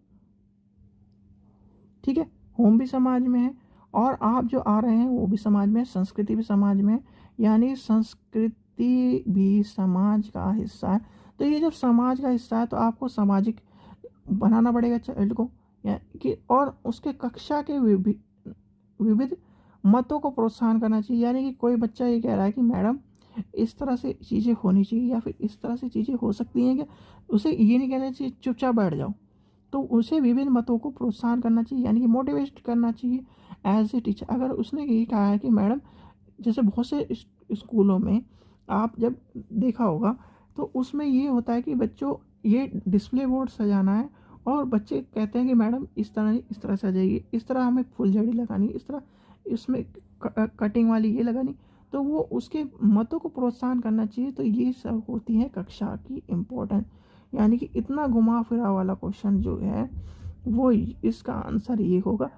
ठीक है, होम भी समाज में है, और आप जो आ रहे हैं वो भी समाज में है, संस्कृति भी समाज में है, यानी संस्कृति भी समाज का हिस्सा है। तो ये जब समाज का हिस्सा है तो आपको सामाजिक बनाना पड़ेगा चाइल्ड को, कि और उसके कक्षा के विविध मतों को प्रोत्साहन करना चाहिए। यानी कि कोई बच्चा ये कह रहा है कि मैडम इस तरह से चीज़ें होनी चाहिए या फिर इस तरह से चीज़ें हो सकती हैं क्या, उसे ये नहीं कहना चाहिए चुपचाप बैठ जाओ, तो उसे विभिन्न मतों को प्रोत्साहन करना चाहिए, यानी कि मोटिवेट करना चाहिए एज ए टीचर। अगर उसने ये कहा है कि मैडम, जैसे बहुत से स्कूलों में आप जब देखा होगा तो उसमें ये होता है कि बच्चों ये डिस्प्ले बोर्ड सजाना है, और बच्चे कहते हैं कि मैडम इस तरह नहीं, इस तरह सजाइए, इस तरह हमें फुलझड़ी लगानी, इस तरह इसमें कटिंग वाली ये लगानी, तो वो उसके मतों को प्रोत्साहन करना चाहिए। तो ये सब होती है कक्षा की इम्पोर्टेंस। यानी कि इतना घुमा फिरा वाला क्वेश्चन जो है वो इसका आंसर ये होगा।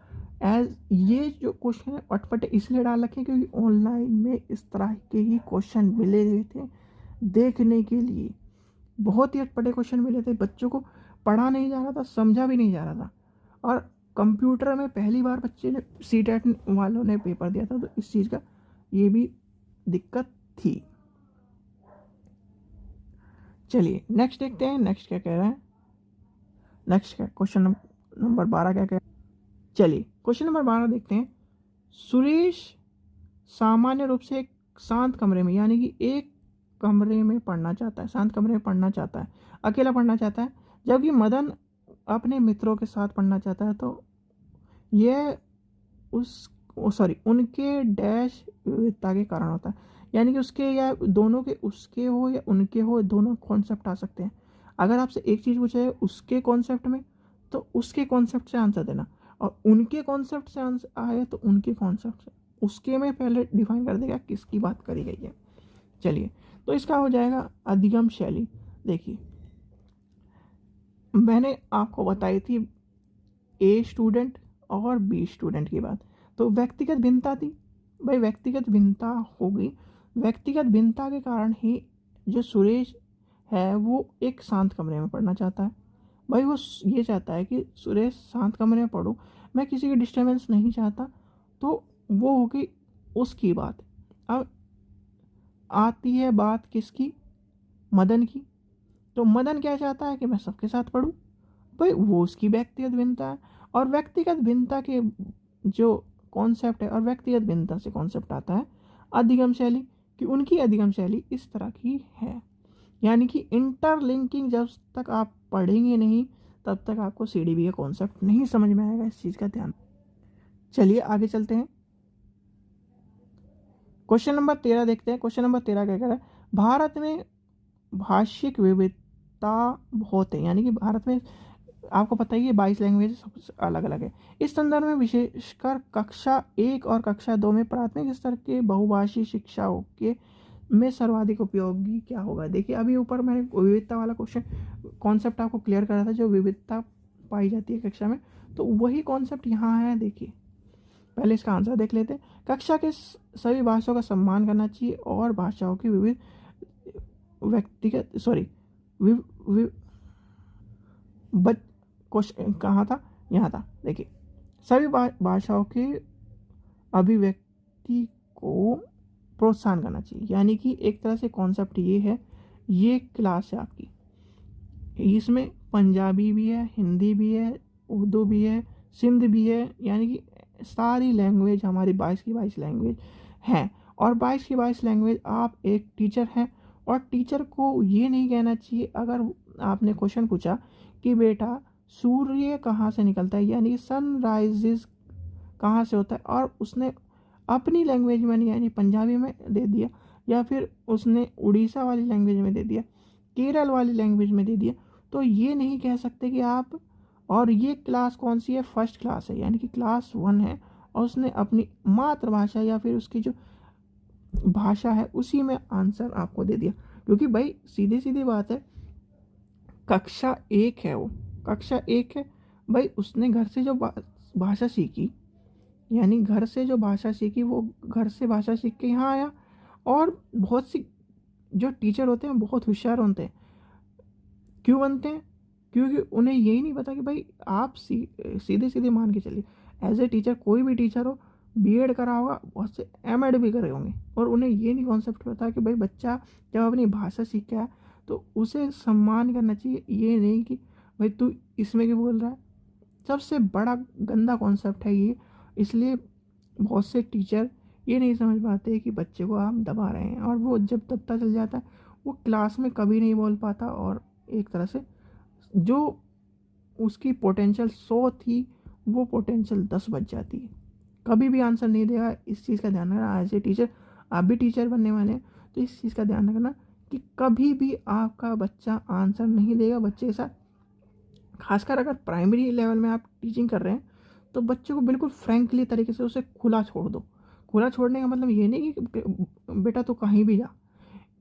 एज ये जो क्वेश्चन है अटपटे इसलिए डाल रखे क्योंकि ऑनलाइन में इस तरह के ही क्वेश्चन मिले हुए थे देखने के लिए, बहुत ही अटपटे क्वेश्चन मिले थे, बच्चों को पढ़ा नहीं जा रहा था, समझा भी नहीं जा रहा था, और कंप्यूटर में पहली बार बच्चे ने सीटेट वालों ने पेपर दिया था, तो इस चीज़ का ये भी दिक्कत थी। चलिए नेक्स्ट देखते हैं, नेक्स्ट क्या कह रहा है। नेक्स्ट क्या क्वेश्चन नंबर 12 क्या कह रहा है। चलिए क्वेश्चन नंबर 12 देखते हैं। सुरेश सामान्य रूप से एक शांत कमरे में, यानी कि एक कमरे में पढ़ना चाहता है, शांत कमरे में पढ़ना चाहता है, अकेला पढ़ना चाहता है, जबकि मदन अपने मित्रों के साथ पढ़ना चाहता है। तो यह उनके डैश विविधता के कारण होता है, यानी कि उसके या दोनों के, उसके हो या उनके हो, दोनों कॉन्सेप्ट आ सकते हैं। अगर आपसे एक चीज़ पूछा है उसके कॉन्सेप्ट में, तो उसके कॉन्सेप्ट से आंसर देना, और उनके कॉन्सेप्ट से आंसर आए तो उनके कॉन्सेप्ट से, उसके में पहले डिफाइन कर देगा किसकी बात करी गई है। चलिए, तो इसका हो जाएगा अधिगम शैली। देखिए, मैंने आपको बताई थी ए स्टूडेंट और बी स्टूडेंट की बात, तो व्यक्तिगत भिन्नता थी भाई, व्यक्तिगत भिन्नता होगी। व्यक्तिगत भिन्नता के कारण ही जो सुरेश है वो एक शांत कमरे में पढ़ना चाहता है। भाई वो ये चाहता है कि सुरेश शांत कमरे में पढ़ो, मैं किसी की डिस्टर्बेंस नहीं चाहता। तो वो होगी उसकी बात। अब आती है बात किसकी, मदन की। तो मदन क्या चाहता है कि मैं सबके साथ पढूं। भाई वो उसकी व्यक्तिगत भिन्नता है, और व्यक्तिगत भिन्नता के जो कॉन्सेप्ट है, और व्यक्तिगत भिन्नता से कॉन्सेप्ट आता है अधिगम शैली, कि उनकी अधिगम शैली इस तरह की है। यानी कि इंटरलिंकिंग जब तक आप पढ़ेंगे नहीं तब तक आपको सीडीबी का कॉन्सेप्ट नहीं समझ में आएगा, इस चीज़ का ध्यान। चलिए आगे चलते हैं। क्वेश्चन नंबर 13 देखते हैं। क्वेश्चन नंबर 13 क्या कह रहा है, भारत में भाषिक विविधता बहुत है। यानी कि भारत में आपको पता ही है 22 लैंग्वेज सबसे अलग अलग है। इस संदर्भ में विशेषकर कक्षा 1 और कक्षा 2 में प्राथमिक स्तर के बहुभाषी शिक्षाओं के में सर्वाधिक उपयोगी क्या होगा। देखिए अभी ऊपर मैंने विविधता वाला क्वेश्चन कॉन्सेप्ट आपको क्लियर करा था, जो विविधता पाई जाती है कक्षा में, तो वही कॉन्सेप्ट यहाँ है। देखिए पहले इसका आंसर देख लेते हैं। कक्षा के सभी भाषाओं का सम्मान करना चाहिए और भाषाओं की विविध व्यक्तिगत सॉरी क्वेश्चन कहाँ था, यहाँ था। देखिए सभी भाषाओं के अभिव्यक्ति को प्रोत्साहन करना चाहिए। यानी कि एक तरह से कॉन्सेप्ट ये है, ये क्लास है आपकी, इसमें पंजाबी भी है, हिंदी भी है, उर्दू भी है, सिंध भी है। यानी कि सारी लैंग्वेज हमारी 22 की 22 लैंग्वेज हैं। और 22 की 22 लैंग्वेज आप एक टीचर हैं, और टीचर को ये नहीं कहना चाहिए, अगर आपने क्वेश्चन पूछा कि बेटा सूर्य कहाँ से निकलता है, यानी सनराइजेस कहाँ से होता है, और उसने अपनी लैंग्वेज में नहीं यानी पंजाबी में दे दिया, या फिर उसने उड़ीसा वाली लैंग्वेज में दे दिया, केरल वाली लैंग्वेज में दे दिया, तो ये नहीं कह सकते कि आप। और ये क्लास कौन सी है, फर्स्ट क्लास है, यानी कि क्लास 1 है, और उसने अपनी मातृभाषा या फिर उसकी जो भाषा है उसी में आंसर आपको दे दिया। क्योंकि भाई सीधी सीधी बात है, कक्षा 1 है, वो कक्षा 1 है भाई, उसने घर से जो भाषा सीखी, यानी घर से जो भाषा सीखी वो घर से भाषा सीख के यहाँ आया। और बहुत सी जो टीचर होते हैं बहुत होशियार होते हैं। क्यों बनते हैं, क्योंकि उन्हें यही नहीं पता कि भाई आप सीधे सीधे मान के चलिए, एज ए टीचर कोई भी टीचर हो, बीएड करा होगा, बहुत से एमएड भी करे होंगे, और उन्हें ये नहीं कॉन्सेप्ट पता कि भाई बच्चा जब अपनी भाषा सीख के आया तो उसे सम्मान करना चाहिए, ये नहीं कि भाई तू इसमें क्यों बोल रहा है। सबसे बड़ा गंदा कॉन्सेप्ट है ये। इसलिए बहुत से टीचर ये नहीं समझ पाते कि बच्चे को आप दबा रहे हैं, और वो जब दबता चल जाता है वो क्लास में कभी नहीं बोल पाता, और एक तरह से जो उसकी पोटेंशियल 100 थी वो पोटेंशियल 10 बच जाती है, कभी भी आंसर नहीं देगा। इस चीज़ का ध्यान रखना, एज ए टीचर आप भी टीचर बनने वाले हैं तो इस चीज़ का ध्यान रखना कि कभी भी आपका बच्चा आंसर नहीं देगा बच्चे के साथ। खासकर अगर प्राइमरी लेवल में आप टीचिंग कर रहे हैं तो बच्चे को बिल्कुल फ्रैंकली तरीके से उसे खुला छोड़ दो। खुला छोड़ने का मतलब ये नहीं कि बेटा तो कहीं भी जा।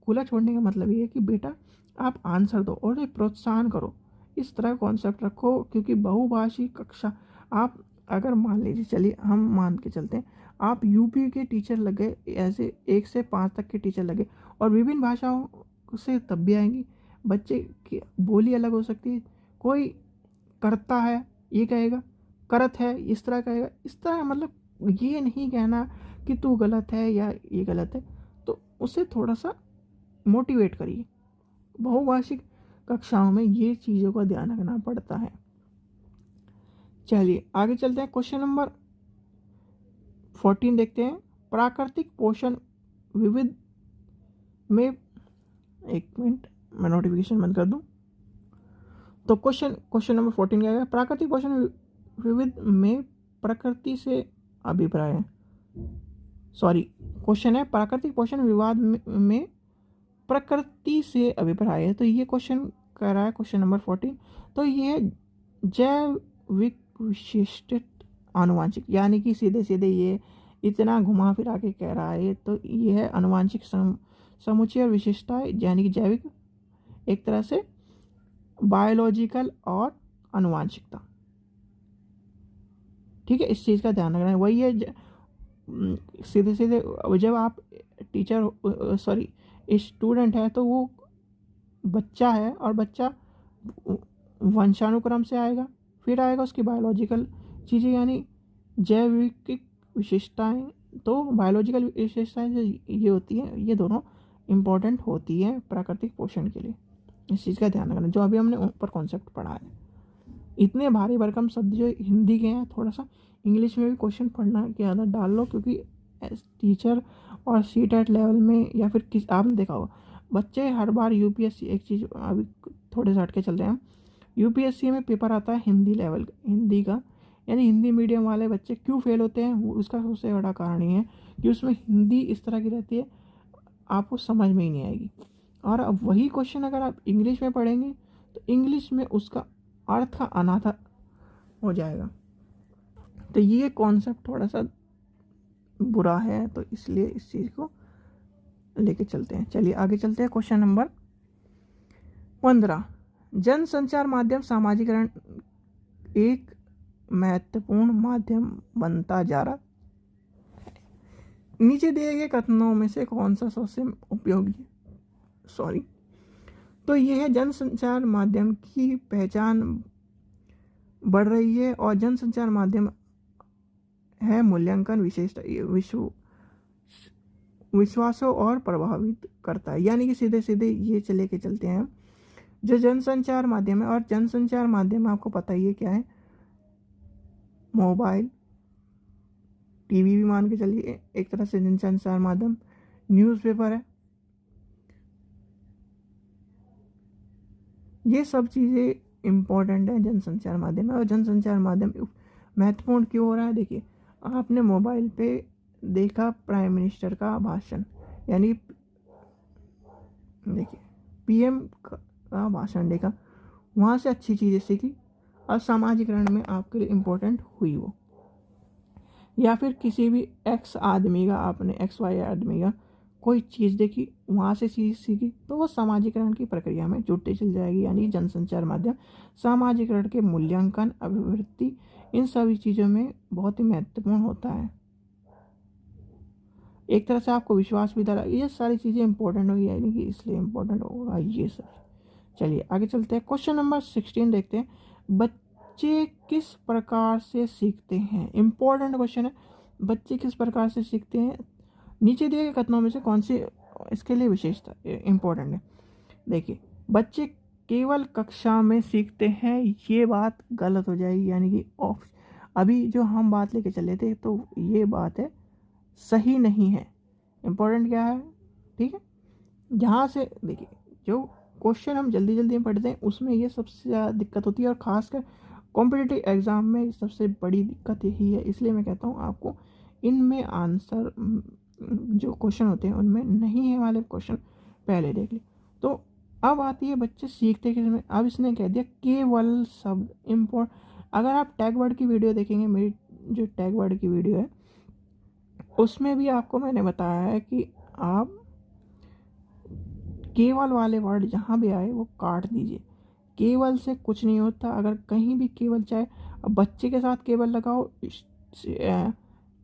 खुला छोड़ने का मतलब ये है कि बेटा आप आंसर दो और एक प्रोत्साहन करो, इस तरह कॉन्सेप्ट रखो। क्योंकि बहुभाषी कक्षा आप अगर मान लीजिए, चलिए हम मान के चलते हैं आप यूपी के टीचर लगे, ऐसे 1 से 5 तक के टीचर लगे, और विभिन्न भाषाओं से तब भी आएंगी। बच्चे की बोली अलग हो सकती है, कोई करता है ये कहेगा, करत है इस तरह कहेगा, इस तरह मतलब ये नहीं कहना कि तू गलत है या ये गलत है। तो उसे थोड़ा सा मोटिवेट करिए। बहुभाषिक कक्षाओं में ये चीज़ों का ध्यान रखना पड़ता है। चलिए आगे चलते हैं। क्वेश्चन नंबर 14 देखते हैं। प्राकृतिक पोषण विविध में, एक मिनट मैं नोटिफिकेशन बंद कर दूं। तो क्वेश्चन नंबर 14 क्या है, प्राकृतिक पोषण विविध में प्रकृति से अभिप्राय है। सॉरी, क्वेश्चन है प्राकृतिक पोषण विवाद में प्रकृति से अभिप्राय है। तो ये क्वेश्चन कह रहा है क्वेश्चन नंबर 14, तो ये जैविक विशिष्ट आनुवांशिक, यानी कि सीधे सीधे ये इतना घुमा फिरा के कह रहा है। तो ये है आनुवांशिक समुच्चय और विशिष्टता, यानी कि जैविक एक तरह से बायोलॉजिकल और आनुवांशिकता। ठीक है, इस चीज़ का ध्यान रखना है। वही है सीधे सीधे जब आप टीचर स्टूडेंट है तो वो बच्चा है और बच्चा वंशानुक्रम से आएगा, फिर आएगा उसकी बायोलॉजिकल चीज़ें यानी जैविक विशेषताएं। तो बायोलॉजिकल विशेषताएं जो ये होती हैं, ये दोनों इम्पोर्टेंट होती हैं प्राकृतिक पोषण के लिए। इस चीज़ का ध्यान रखना, जो अभी हमने ऊपर कॉन्सेप्ट पढ़ा है। इतने भारी भरकम शब्द जो हिंदी के हैं, थोड़ा सा इंग्लिश में भी क्वेश्चन पढ़ना की आदत डाल लो, क्योंकि टीचर और सीटेट लेवल में या फिर किस आपने देखा होगा बच्चे हर बार यूपीएससी, एक चीज़ अभी थोड़े से हट के चल रहे हैं, यूपीएससी में पेपर आता है हिंदी लेवल हिंदी का, यानी हिंदी मीडियम वाले बच्चे क्यों फेल होते हैं, उसका सबसे बड़ा कारण ये है कि उसमें हिंदी इस तरह की रहती है, आपको समझ में ही नहीं आएगी। और अब वही क्वेश्चन अगर आप इंग्लिश में पढ़ेंगे तो इंग्लिश में उसका अर्थ का अनाथा हो जाएगा। तो ये कॉन्सेप्ट थोड़ा सा बुरा है, तो इसलिए इस चीज़ को लेके चलते हैं। चलिए आगे चलते हैं। क्वेश्चन नंबर 15, जन संचार माध्यम सामाजिकरण एक महत्वपूर्ण माध्यम बनता जा रहा है। नीचे दिए गए कथनों में से कौन सा सबसे उपयोगी तो यह है जनसंचार माध्यम की पहचान बढ़ रही है और जनसंचार माध्यम है मूल्यांकन विशेषता विश्वासों और प्रभावित करता है। यानी कि सीधे सीधे ये चले के चलते हैं जो जनसंचार माध्यम है, और जनसंचार माध्यम आपको पता ही है क्या है, मोबाइल, टीवी भी मान के चलिए एक तरह से जनसंचार माध्यम, न्यूज़पेपर है, ये सब चीज़ें इम्पोर्टेंट है जनसंचार माध्यम में। और जनसंचार माध्यम महत्वपूर्ण क्यों हो रहा है, देखिए आपने मोबाइल पे देखा प्राइम मिनिस्टर का भाषण, यानी देखिए पीएम का भाषण देखा, वहाँ से अच्छी चीज़ें सीखी और सामाजिकरण में आपके लिए इम्पोर्टेंट हुई वो। या फिर किसी भी एक्स आदमी का, आपने एक्स वाई आदमी का कोई चीज़ देखी, वहाँ से चीज़ सीखी, तो वो सामाजिकरण की प्रक्रिया में जुड़ते चल जाएगी। यानी जनसंचार माध्यम सामाजिकरण के मूल्यांकन, अभिवृत्ति, इन सभी चीज़ों में बहुत ही महत्वपूर्ण होता है। एक तरह से आपको विश्वास भी दिला, ये सारी चीज़ें इंपॉर्टेंट होगी, यानी कि इसलिए इम्पोर्टेंट होगा ये सब। चलिए आगे चलते हैं। क्वेश्चन नंबर 16 देखते हैं, बच्चे किस प्रकार से सीखते हैं। इंपॉर्टेंट क्वेश्चन है, बच्चे किस प्रकार से सीखते हैं, नीचे दिए गए कथनों में से कौन सी इसके लिए विशेषता इंपॉर्टेंट है। देखिए बच्चे केवल कक्षा में सीखते हैं, ये बात गलत हो जाएगी। यानी कि अभी जो हम बात लेके चले थे तो ये बात है सही नहीं है। इम्पोर्टेंट क्या है, ठीक है, यहाँ से देखिए जो क्वेश्चन हम जल्दी जल्दी में पढ़ते हैं उसमें ये सबसे ज़्यादा दिक्कत होती है, और ख़ासकर कॉम्पिटिटिव एग्ज़ाम में सबसे बड़ी दिक्कत यही है। इसलिए मैं कहता हूँ आपको इनमें आंसर जो क्वेश्चन होते हैं उनमें नहीं है वाले क्वेश्चन पहले देख ले। तो अब आती है बच्चे सीखते किस में। अब इसने कह दिया केवल शब्द अगर आप टैग वर्ड की वीडियो देखेंगे, मेरी जो टैग वर्ड की वीडियो है उसमें भी आपको मैंने बताया है कि आप केवल वाले वर्ड जहाँ भी आए वो काट दीजिए। केवल से कुछ नहीं होता, अगर कहीं भी केवल, चाहे बच्चे के साथ केवल लगाओ,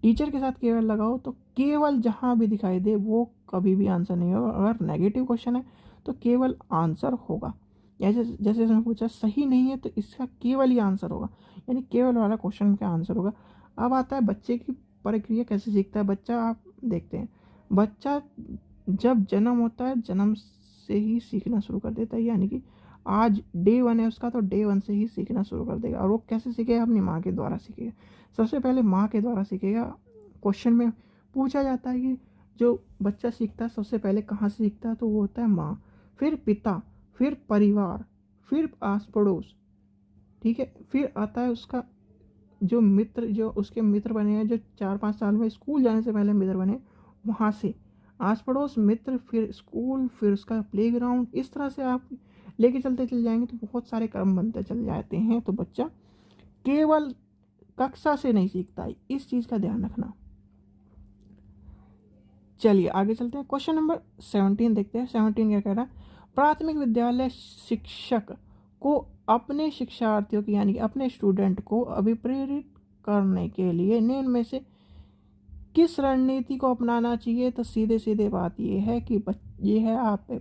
टीचर के साथ केवल लगाओ, तो केवल जहाँ भी दिखाई दे वो कभी भी आंसर नहीं होगा। अगर नेगेटिव क्वेश्चन है तो केवल आंसर होगा। जैसे जैसे इसमें पूछा सही नहीं है तो इसका केवल ही आंसर होगा, यानी केवल वाला क्वेश्चन का आंसर होगा। अब आता है बच्चे की प्रक्रिया कैसे सीखता है बच्चा। आप देखते हैं बच्चा जब जन्म होता है जन्म से ही सीखना शुरू कर देता है, यानी कि आज डे 1 है उसका, तो डे 1 से ही सीखना शुरू कर देगा। और वो कैसे सीखेगा, अपनी माँ के द्वारा सीखेगा। सबसे पहले माँ के द्वारा सीखेगा। क्वेश्चन में पूछा जाता है कि जो बच्चा सीखता है सबसे पहले कहाँ से सीखता है, तो वो होता है माँ, फिर पिता, फिर परिवार, फिर आस पड़ोस, ठीक है, फिर आता है उसका जो मित्र, जो उसके मित्र बने हैं, जो 4-5 साल में स्कूल जाने से पहले मित्र बने, वहाँ से आस पड़ोस, मित्र, फिर स्कूल, फिर उसका प्लेग्राउंड। इस तरह से आप लेके चलते चल जाएंगे तो बहुत सारे क्रम बनते चल जाते हैं। तो बच्चा केवल कक्षा से नहीं सीखता है, इस चीज़ का ध्यान रखना। चलिए आगे चलते हैं। क्वेश्चन नंबर 17 देखते हैं। 17 क्या कह रहा है, प्राथमिक विद्यालय शिक्षक को अपने शिक्षार्थियों की, यानी कि अपने स्टूडेंट को अभिप्रेरित करने के लिए निम्न में से किस रणनीति को अपनाना चाहिए। तो सीधे सीधे बात ये है कि ये है आप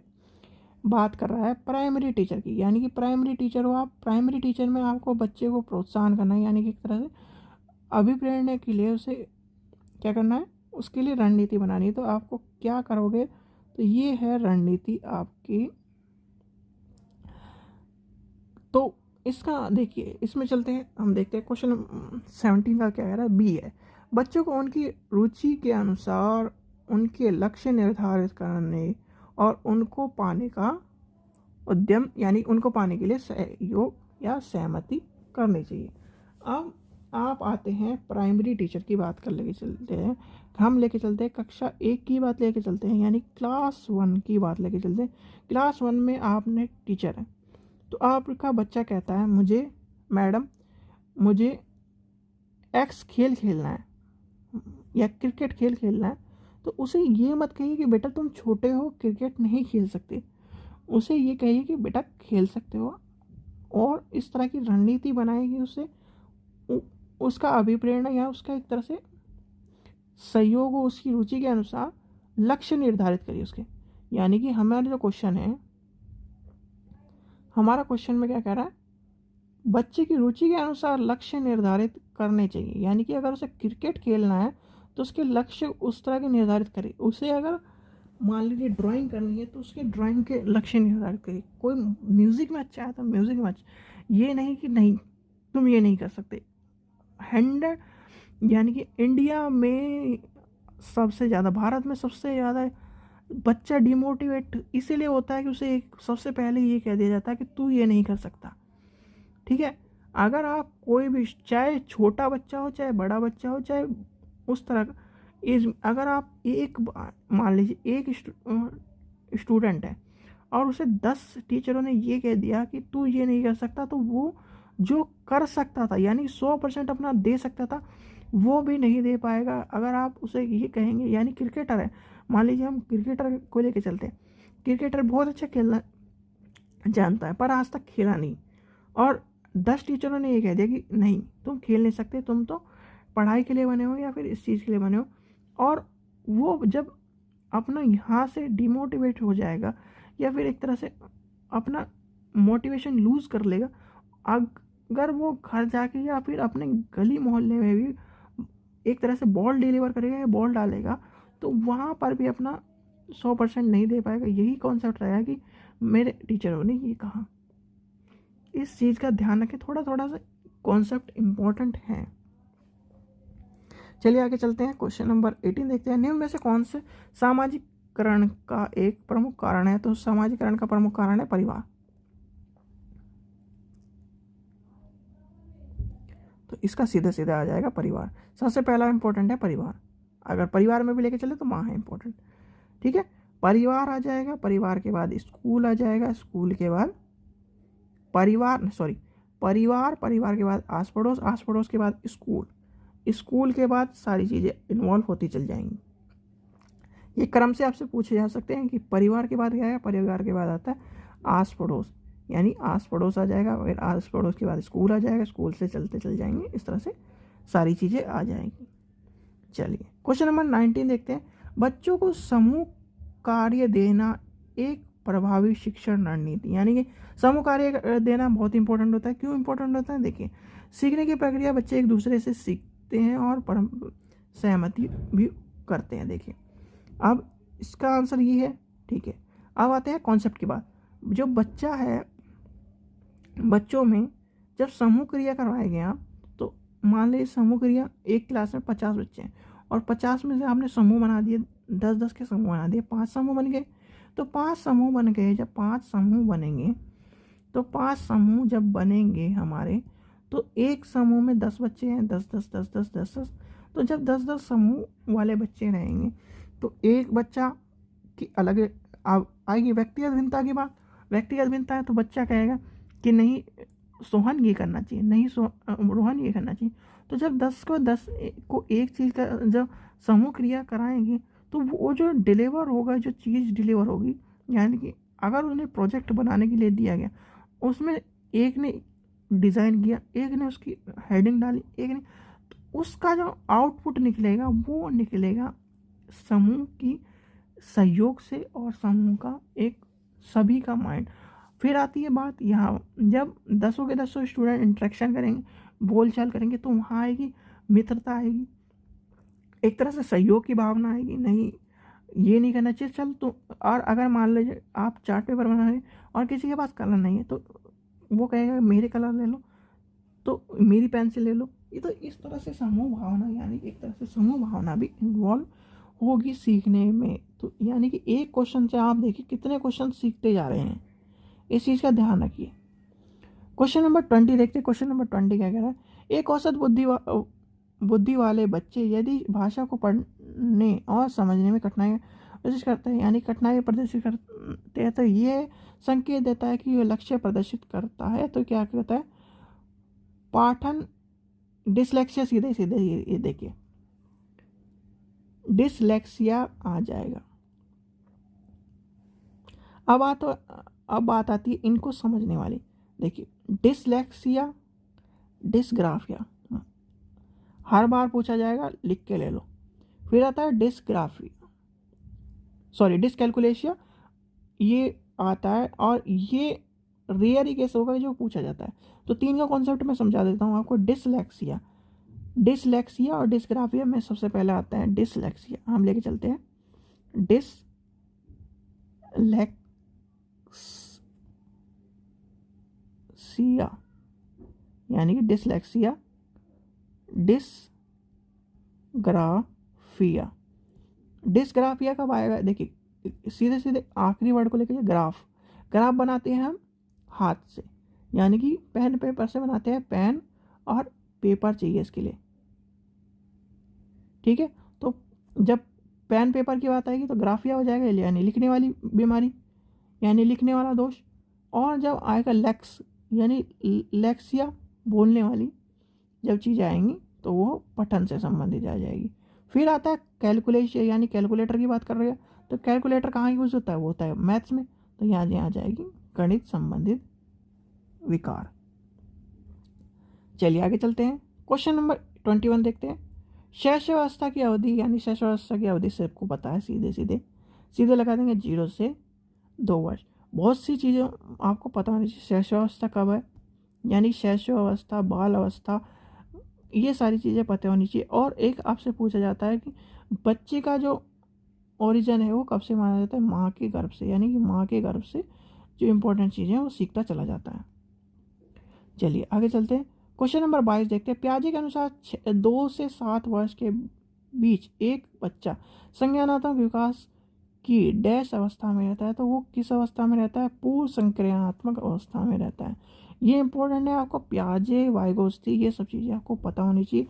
बात कर रहा है प्राइमरी टीचर की, यानी कि प्राइमरी टीचर हो आप। प्राइमरी टीचर में आपको बच्चे को प्रोत्साहन करना है, यानी कि एक तरह से अभिप्रेरणा के लिए उसे क्या करना है, उसके लिए रणनीति बनानी है। तो आपको क्या करोगे, तो ये है रणनीति आपकी। तो इसका देखिए, इसमें चलते हैं, हम देखते हैं क्वेश्चन 17 का क्या कह रहा है। बी है, बच्चों को उनकी रुचि के अनुसार उनके लक्ष्य निर्धारित करने और उनको पाने का उद्यम, यानी उनको पाने के लिए सहयोग या सहमति करनी चाहिए। अब आप आते हैं प्राइमरी टीचर की बात कर लेके चलते हैं, हम लेके चलते हैं कक्षा 1 की बात लेके चलते हैं, यानी क्लास 1 की बात लेके चलते हैं। क्लास 1 में आपने टीचर है, तो आपका बच्चा कहता है मुझे मैडम, मुझे एक्स खेल खेलना है या क्रिकेट खेल खेलना है। तो उसे ये मत कहिए कि बेटा तुम छोटे हो क्रिकेट नहीं खेल सकते, उसे ये कहिए कि बेटा खेल सकते हो। और इस तरह की रणनीति बनाएगी उससे, उसका अभिप्रेरणा या उसका एक तरह से सहयोग हो, उसकी रुचि के अनुसार लक्ष्य निर्धारित करिए उसके। यानी कि हमारा जो क्वेश्चन है, हमारा क्वेश्चन में क्या कह रहा है, बच्चे की रुचि के अनुसार लक्ष्य निर्धारित करने चाहिए। यानी कि अगर उसे क्रिकेट खेलना है तो उसके लक्ष्य उस तरह के निर्धारित करिए। उसे अगर मान लीजिए ड्राइंग करनी है तो उसके ड्राइंग के लक्ष्य निर्धारित करिए। कोई म्यूज़िक में अच्छा है तो म्यूज़िक में अच्छा, ये नहीं कि नहीं तुम ये नहीं कर सकते। 100, यानी कि इंडिया में सबसे ज़्यादा, भारत में सबसे ज़्यादा बच्चा डिमोटिवेट इसीलिए होता है कि उसे एक सबसे पहले ये कह दिया जाता है कि तू ये नहीं कर सकता। ठीक है, अगर आप कोई भी, चाहे छोटा बच्चा हो चाहे बड़ा बच्चा हो, चाहे उस तरह का एज, अगर आप एक मान लीजिए एक स्टूडेंट है और उसे 10 टीचरों ने ये कह दिया कि तू ये नहीं कर सकता, तो वो जो कर सकता था यानी 100% अपना दे सकता था वो भी नहीं दे पाएगा। अगर आप उसे ये कहेंगे, यानी क्रिकेटर है, मान लीजिए हम क्रिकेटर को लेके चलते हैं, क्रिकेटर बहुत अच्छा खेलना जानता है पर आज तक खेला नहीं, और 10 टीचरों ने ये कह दिया कि नहीं तुम खेल नहीं सकते, तुम तो पढ़ाई के लिए बने हो या फिर इस चीज़ के लिए बने हो। और वो जब अपना यहाँ से डिमोटिवेट हो जाएगा या फिर एक तरह से अपना मोटिवेशन लूज़ कर लेगा, अगर वो घर जाके या फिर अपने गली मोहल्ले में भी एक तरह से बॉल डिलीवर करेगा या बॉल डालेगा, तो वहाँ पर भी अपना 100% नहीं दे पाएगा। यही कॉन्सेप्ट रहेगा कि मेरे टीचरों ने ये कहा। इस चीज़ का ध्यान रखें, थोड़ा थोड़ा सा कॉन्सेप्ट इम्पोर्टेंट है। चलिए आगे चलते हैं, क्वेश्चन नंबर 18 देखते हैं। निम्न में से कौन से सामाजिकरण का एक प्रमुख कारण है, तो सामाजिकरण का प्रमुख कारण है परिवार। तो इसका सीधा सीधा आ जाएगा परिवार। सबसे पहला इंपॉर्टेंट है परिवार, अगर परिवार में भी लेके चले तो माँ है इंपॉर्टेंट। ठीक है, परिवार आ जाएगा, परिवार के बाद स्कूल आ जाएगा, स्कूल के बाद परिवार, परिवार के बाद आस पड़ोस, आस पड़ोस के बाद स्कूल, स्कूल के बाद सारी चीज़ें इन्वॉल्व होती चल जाएंगी। ये क्रम से आपसे पूछे जा सकते हैं कि परिवार के बाद क्या है, परिवार के बाद आता है आस पड़ोस, यानी आस पड़ोस आ जाएगा, फिर आस पड़ोस के बाद स्कूल आ जाएगा, स्कूल से चलते चल जाएंगे, इस तरह से सारी चीज़ें आ जाएंगी। चलिए क्वेश्चन नंबर 19 देखते हैं। बच्चों को समूह कार्य देना एक प्रभावी शिक्षण रणनीति, यानी कि समूह कार्य देना बहुत इंपॉर्टेंट होता है। क्यों इंपॉर्टेंट होता है, देखिए सीखने की प्रक्रिया बच्चे एक दूसरे से सीखते हैं और सहमति भी करते हैं। देखिए अब इसका आंसर ये है। ठीक है, अब आते हैं कॉन्सेप्ट की बात। जो बच्चा है, बच्चों में जब समूह क्रिया करवाएंगे आप, तो मान लीजिए समूह क्रिया एक क्लास में 50 बच्चे हैं और 50 में से आपने समूह बना दिए, 10-10 के समूह बना दिए, 5 समूह बन गए। तो 5 समूह बन गए, जब 5 समूह बनेंगे, तो 5 समूह जब बनेंगे हमारे, तो एक समूह में 10 बच्चे हैं, 10-10 तो जब 10-10 समूह वाले बच्चे रहेंगे तो एक बच्चा की अलग आएगी व्यक्तिगत भिन्नता की बात। व्यक्तिगत भिन्नता है तो बच्चा कहेगा कि नहीं सोहन ये करना चाहिए, नहीं रोहन ये करना चाहिए। तो जब 10 को एक चीज़ का जब समूह क्रिया कराएंगे तो वो जो डिलीवर होगा, जो चीज़ डिलीवर होगी, यानी कि अगर उन्हें प्रोजेक्ट बनाने के लिए दिया गया, उसमें एक ने डिज़ाइन किया, एक ने उसकी हेडिंग डाली, एक ने, तो उसका जो आउटपुट निकलेगा वो निकलेगा समूह की सहयोग से और समूह का एक सभी का माइंड। फिर आती है बात यहाँ, जब 10 के 10 स्टूडेंट इंटरेक्शन करेंगे, बोलचाल करेंगे, तो वहाँ आएगी मित्रता, आएगी एक तरह से सहयोग की भावना आएगी। नहीं, ये नहीं करना चाहिए चल तो। और अगर मान लीजिए आप चार्ट पेपर बना रहे और किसी के पास कलर नहीं है, तो वो कहेगा मेरे कलर ले लो, तो मेरी पेंसिल ले लो। ये तो इस तरह से समूह भावना, यानी कि एक तरह से समूह भावना भी इन्वॉल्व होगी सीखने में। तो यानी कि एक क्वेश्चन से आप देखिए कितने क्वेश्चन सीखते जा रहे हैं, इस चीज़ का ध्यान रखिए। क्वेश्चन नंबर 20 देखते हैं। क्वेश्चन नंबर 20 क्या कह रहा है? एक औसत बुद्धि वाले बच्चे यदि भाषा को पढ़ने और समझने में कठिनाई प्रदर्शित करते हैं, यानी कठिनाई प्रदर्शित करते हैं, तो ये संकेत देता है कि ये लक्ष्य प्रदर्शित करता है। तो क्या कहता है? पाठन डिसलेक्सिया, सीधे सीधे ये देखिए डिसलेक्सिया आ जाएगा। अब बात आती है इनको समझने वाली। देखिए डिसलेक्सिया, डिसग्राफिया हर बार पूछा जाएगा, लिख के ले लो। फिर आता है डिसकैलकुलेशिया, ये आता है और ये रेयर ही केस होगा जो पूछा जाता है। तो 3 का कॉन्सेप्ट मैं समझा देता हूँ आपको। डिसलेक्सिया और डिसग्राफिया में सबसे पहले आता है डिसलेक्सिया। हम लेके चलते हैं डिसलेक्सिया, यानी कि डिसलेक्सिया, डिसग्राफिया कब आएगा? देखिए सीधे सीधे आखिरी वर्ड को लेकर ग्राफ बनाते हैं हम हाथ से, यानी कि पेन पेपर से बनाते हैं। पेन और पेपर चाहिए इसके लिए, ठीक है। तो जब पेन पेपर की बात आएगी तो ग्राफिया हो जाएगा, यानी लिखने वाली बीमारी, यानी लिखने वाला दोष। और जब आएगा यानी लेक्सिया, बोलने वाली जब चीज़ें आएंगी तो वो पठन से संबंधित आ जाएगी। फिर आता है कैलकुलेशन, यानी कैलकुलेटर की बात कर रहे हैं, तो कैलकुलेटर कहाँ यूज होता है? वो होता है मैथ्स में, तो यहाँ आ जाएगी गणित संबंधित विकार। चलिए आगे चलते हैं। क्वेश्चन नंबर 21 देखते हैं। शैशवावस्था की अवधि, यानी शैशवावस्था की अवधि से आपको पता है, सीधे लगा देंगे 0 से 2 वर्ष। बहुत सी चीज़ें आपको पता होनी चाहिए। शैशवावस्था कब है, यानी शैशवावस्था, बाल अवस्था, ये सारी चीज़ें पता होनी चाहिए। और एक आपसे पूछा जाता है कि बच्चे का जो ओरिजिन है वो कब से माना जाता है? माँ के गर्भ से, यानी कि माँ के गर्भ से जो इम्पोर्टेंट चीज़ें हैं वो सीखता चला जाता है। चलिए आगे चलते हैं। क्वेश्चन नंबर 22 देखते हैं। पियाजे के अनुसार 2 से 7 वर्ष के बीच एक बच्चा संज्ञानात्मक विकास की डैश अवस्था में रहता है, तो वो किस अवस्था में रहता है? पूर्व संक्रियात्मक अवस्था में रहता है। ये इंपॉर्टेंट है आपको, पियाजे, वाइगोत्स्की, ये सब चीज़ें आपको पता होनी चाहिए,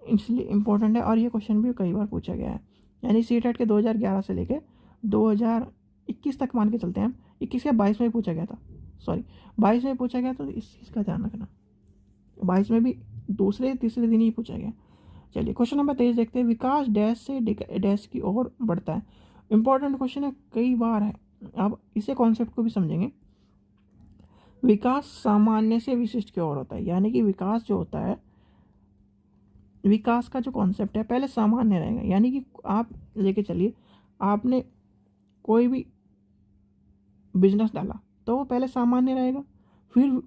इसलिए इम्पोर्टेंट है। और ये क्वेश्चन भी कई बार पूछा गया है, यानी सीटेट के 2011 से लेकर 2021 तक मान के चलते हैं हम। 21 या 22 में पूछा गया था, 22 में पूछा गया, तो इस चीज़ का ध्यान रखना। 22 में भी दूसरे तीसरे दिन ही पूछा गया। चलिए क्वेश्चन नंबर 23 देखते हैं। विकास डैश से डैश की ओर बढ़ता है। इंपॉर्टेंट क्वेश्चन है, कई बार है। अब इसे कॉन्सेप्ट को भी समझेंगे। विकास सामान्य से विशिष्ट की ओर होता है, यानी कि विकास जो होता है, विकास का जो कॉन्सेप्ट है पहले सामान्य रहेगा, यानी कि आप लेके चलिए, आपने कोई भी बिजनेस डाला तो वो पहले सामान्य रहेगा, फिर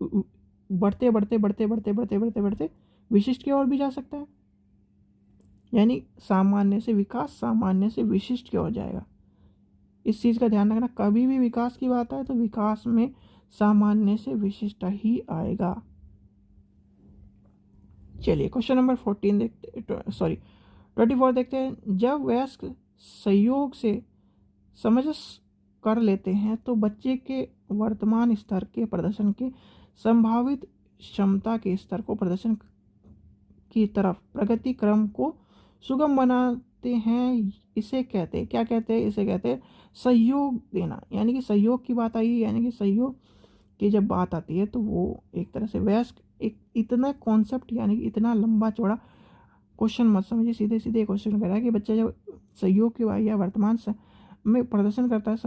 बढ़ते बढ़ते बढ़ते बढ़ते बढ़ते बढ़ते बढ़ते विशिष्ट की ओर भी जा सकता है। यानी सामान्य से विकास, सामान्य से विशिष्ट की ओर जाएगा। इस चीज़ का ध्यान रखना, कभी भी विकास की बात आए तो विकास में सामान्य से विशिष्ट ही आएगा। चलिए क्वेश्चन नंबर 24 देखते हैं। जब वयस्क सहयोग से समझ कर लेते हैं तो बच्चे के वर्तमान स्तर के प्रदर्शन के संभावित क्षमता के स्तर को प्रदर्शन की तरफ प्रगति क्रम को सुगम बनाते हैं। इसे कहते हैं, क्या कहते हैं? इसे कहते हैं सहयोग देना। यानी कि सहयोग की बात आई, यानी कि सहयोग की जब बात आती है तो वो एक तरह से वयस्क, एक इतना कॉन्सेप्ट, यानी कि इतना लंबा चौड़ा क्वेश्चन मत समझिए, सीधे सीधे क्वेश्चन कर रहा है कि बच्चा जब सहयोग की या वर्तमान में प्रदर्शन करता है,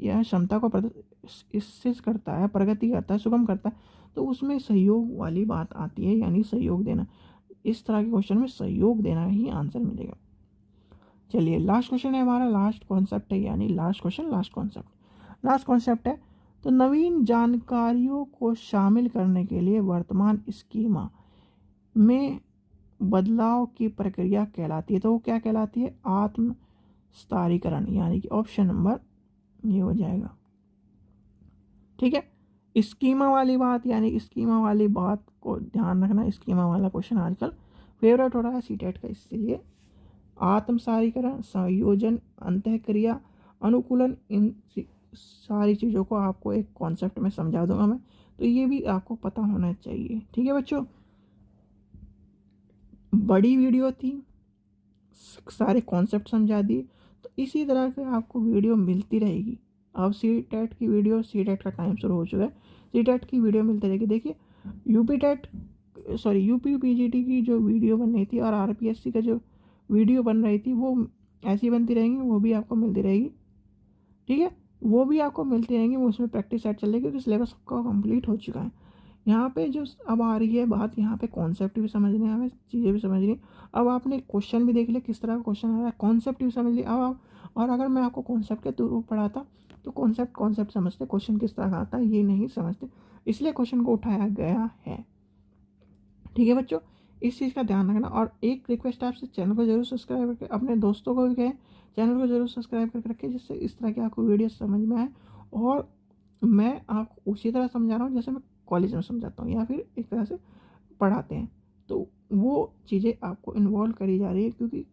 या क्षमता को इससे करता है, प्रगति करता है, सुगम करता है, तो उसमें सहयोग वाली बात आती है, यानी सहयोग देना। इस तरह के क्वेश्चन में सहयोग देना ही आंसर मिलेगा। चलिए लास्ट क्वेश्चन है हमारा, लास्ट कॉन्सेप्ट है, यानी लास्ट क्वेश्चन लास्ट कॉन्सेप्ट है तो नवीन जानकारियों को शामिल करने के लिए वर्तमान स्कीमा में बदलाव की प्रक्रिया कहलाती है। तो वो क्या कहलाती है? आत्मस्तारीकरण, यानी कि ऑप्शन नंबर ये हो जाएगा। ठीक है, स्कीमा वाली बात, यानी स्कीमा वाली बात को ध्यान रखना। स्कीमा वाला क्वेश्चन आजकल फेवरेट हो रहा है सीटेट का, इसीलिए आत्मसारीकरण, संयोजन, अंतःक्रिया, अनुकूलन, इन सारी चीज़ों को आपको एक कॉन्सेप्ट में समझा दूंगा मैं, तो ये भी आपको पता होना चाहिए। ठीक है बच्चों, बड़ी वीडियो थी, सारे कॉन्सेप्ट समझा दिए, तो इसी तरह के आपको वीडियो मिलती रहेगी। अब सी टेट की वीडियो, सी टेट का टाइम शुरू हो चुका है, सी टेट की वीडियो मिलती रहेगी। देखिए UP TET sorry UP PGT की जो वीडियो बन रही थी और आरपीएससी का जो वीडियो बन रही थी वो ऐसी बनती रहेंगी, वो भी आपको मिलती रहेगी। ठीक है, वो भी आपको मिलती रहेंगी, वो उसमें प्रैक्टिस सेट चल रही है क्योंकि सिलेबस आपका कंप्लीट हो चुका है। यहाँ पे जो अब आ रही है बात, यहाँ पे कॉन्सेप्ट भी समझने हैं हमें, चीज़ें भी समझनी है। अब आपने क्वेश्चन भी देख लिया किस तरह का क्वेश्चन आ रहा है, कॉन्सेप्ट भी समझ लिया। अब आप, और अगर मैं आपको कॉन्सेप्ट के थ्रू पढ़ाता तो कॉन्सेप्ट समझते, क्वेश्चन किस तरह का आता है ये नहीं समझते, इसलिए क्वेश्चन को उठाया गया है। ठीक है बच्चों, इस चीज़ का ध्यान रखना। और एक रिक्वेस्ट आपसे, चैनल को जरूर सब्सक्राइब करके अपने दोस्तों को भी कहें चैनल को जरूर सब्सक्राइब करके रखें, जिससे इस तरह की आपको वीडियो समझ में आए और मैं आपको उसी तरह समझा रहा हूँ जैसे मैं कॉलेज में समझाता हूँ या फिर एक तरह से पढ़ाते हैं, तो वो चीज़ें आपको इन्वॉल्व करी जा रही है। क्योंकि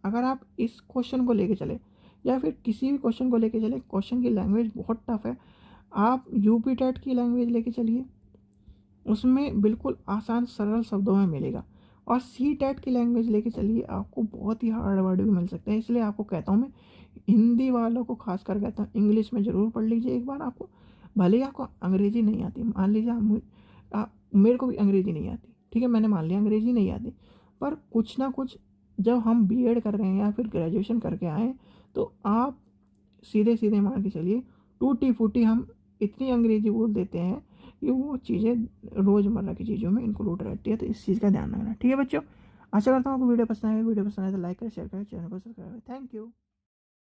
अगर आप इस क्वेश्चन को लेके चले या फिर किसी भी क्वेश्चन को लेके चले, क्वेश्चन की लैंग्वेज बहुत टफ है। आप यूपी टेट की लैंग्वेज लेके चलिए, उसमें बिल्कुल आसान सरल शब्दों में मिलेगा। और सी टेट की लैंग्वेज लेके चलिए, आपको बहुत ही हार्ड वर्ड भी मिल सकते हैं। इसलिए आपको कहता हूँ मैं, हिंदी वालों को खासकर कहता हूँ, इंग्लिश में ज़रूर पढ़ लीजिए एक बार। आपको भले ही आपको अंग्रेज़ी नहीं आती, मान लीजिए मेरे को भी अंग्रेज़ी नहीं आती, ठीक है, मैंने मान लिया अंग्रेज़ी नहीं आती, पर कुछ ना कुछ जब हम बीएड कर रहे हैं या फिर ग्रेजुएशन करके आए, तो आप सीधे सीधे मान के चलिए टूटी फूटी हम इतनी अंग्रेजी बोल देते हैं कि वो चीज़ें रोज़मर्रा की चीज़ों में इंक्लूड रहती है। तो इस चीज़ का ध्यान रखना। ठीक है बच्चों, आशा करता हूँ आपको वीडियो पसंद आएगा। वीडियो पसंद आए तो लाइक करें, शेयर करें, चैनल को सब्सक्राइब करें। Thank you.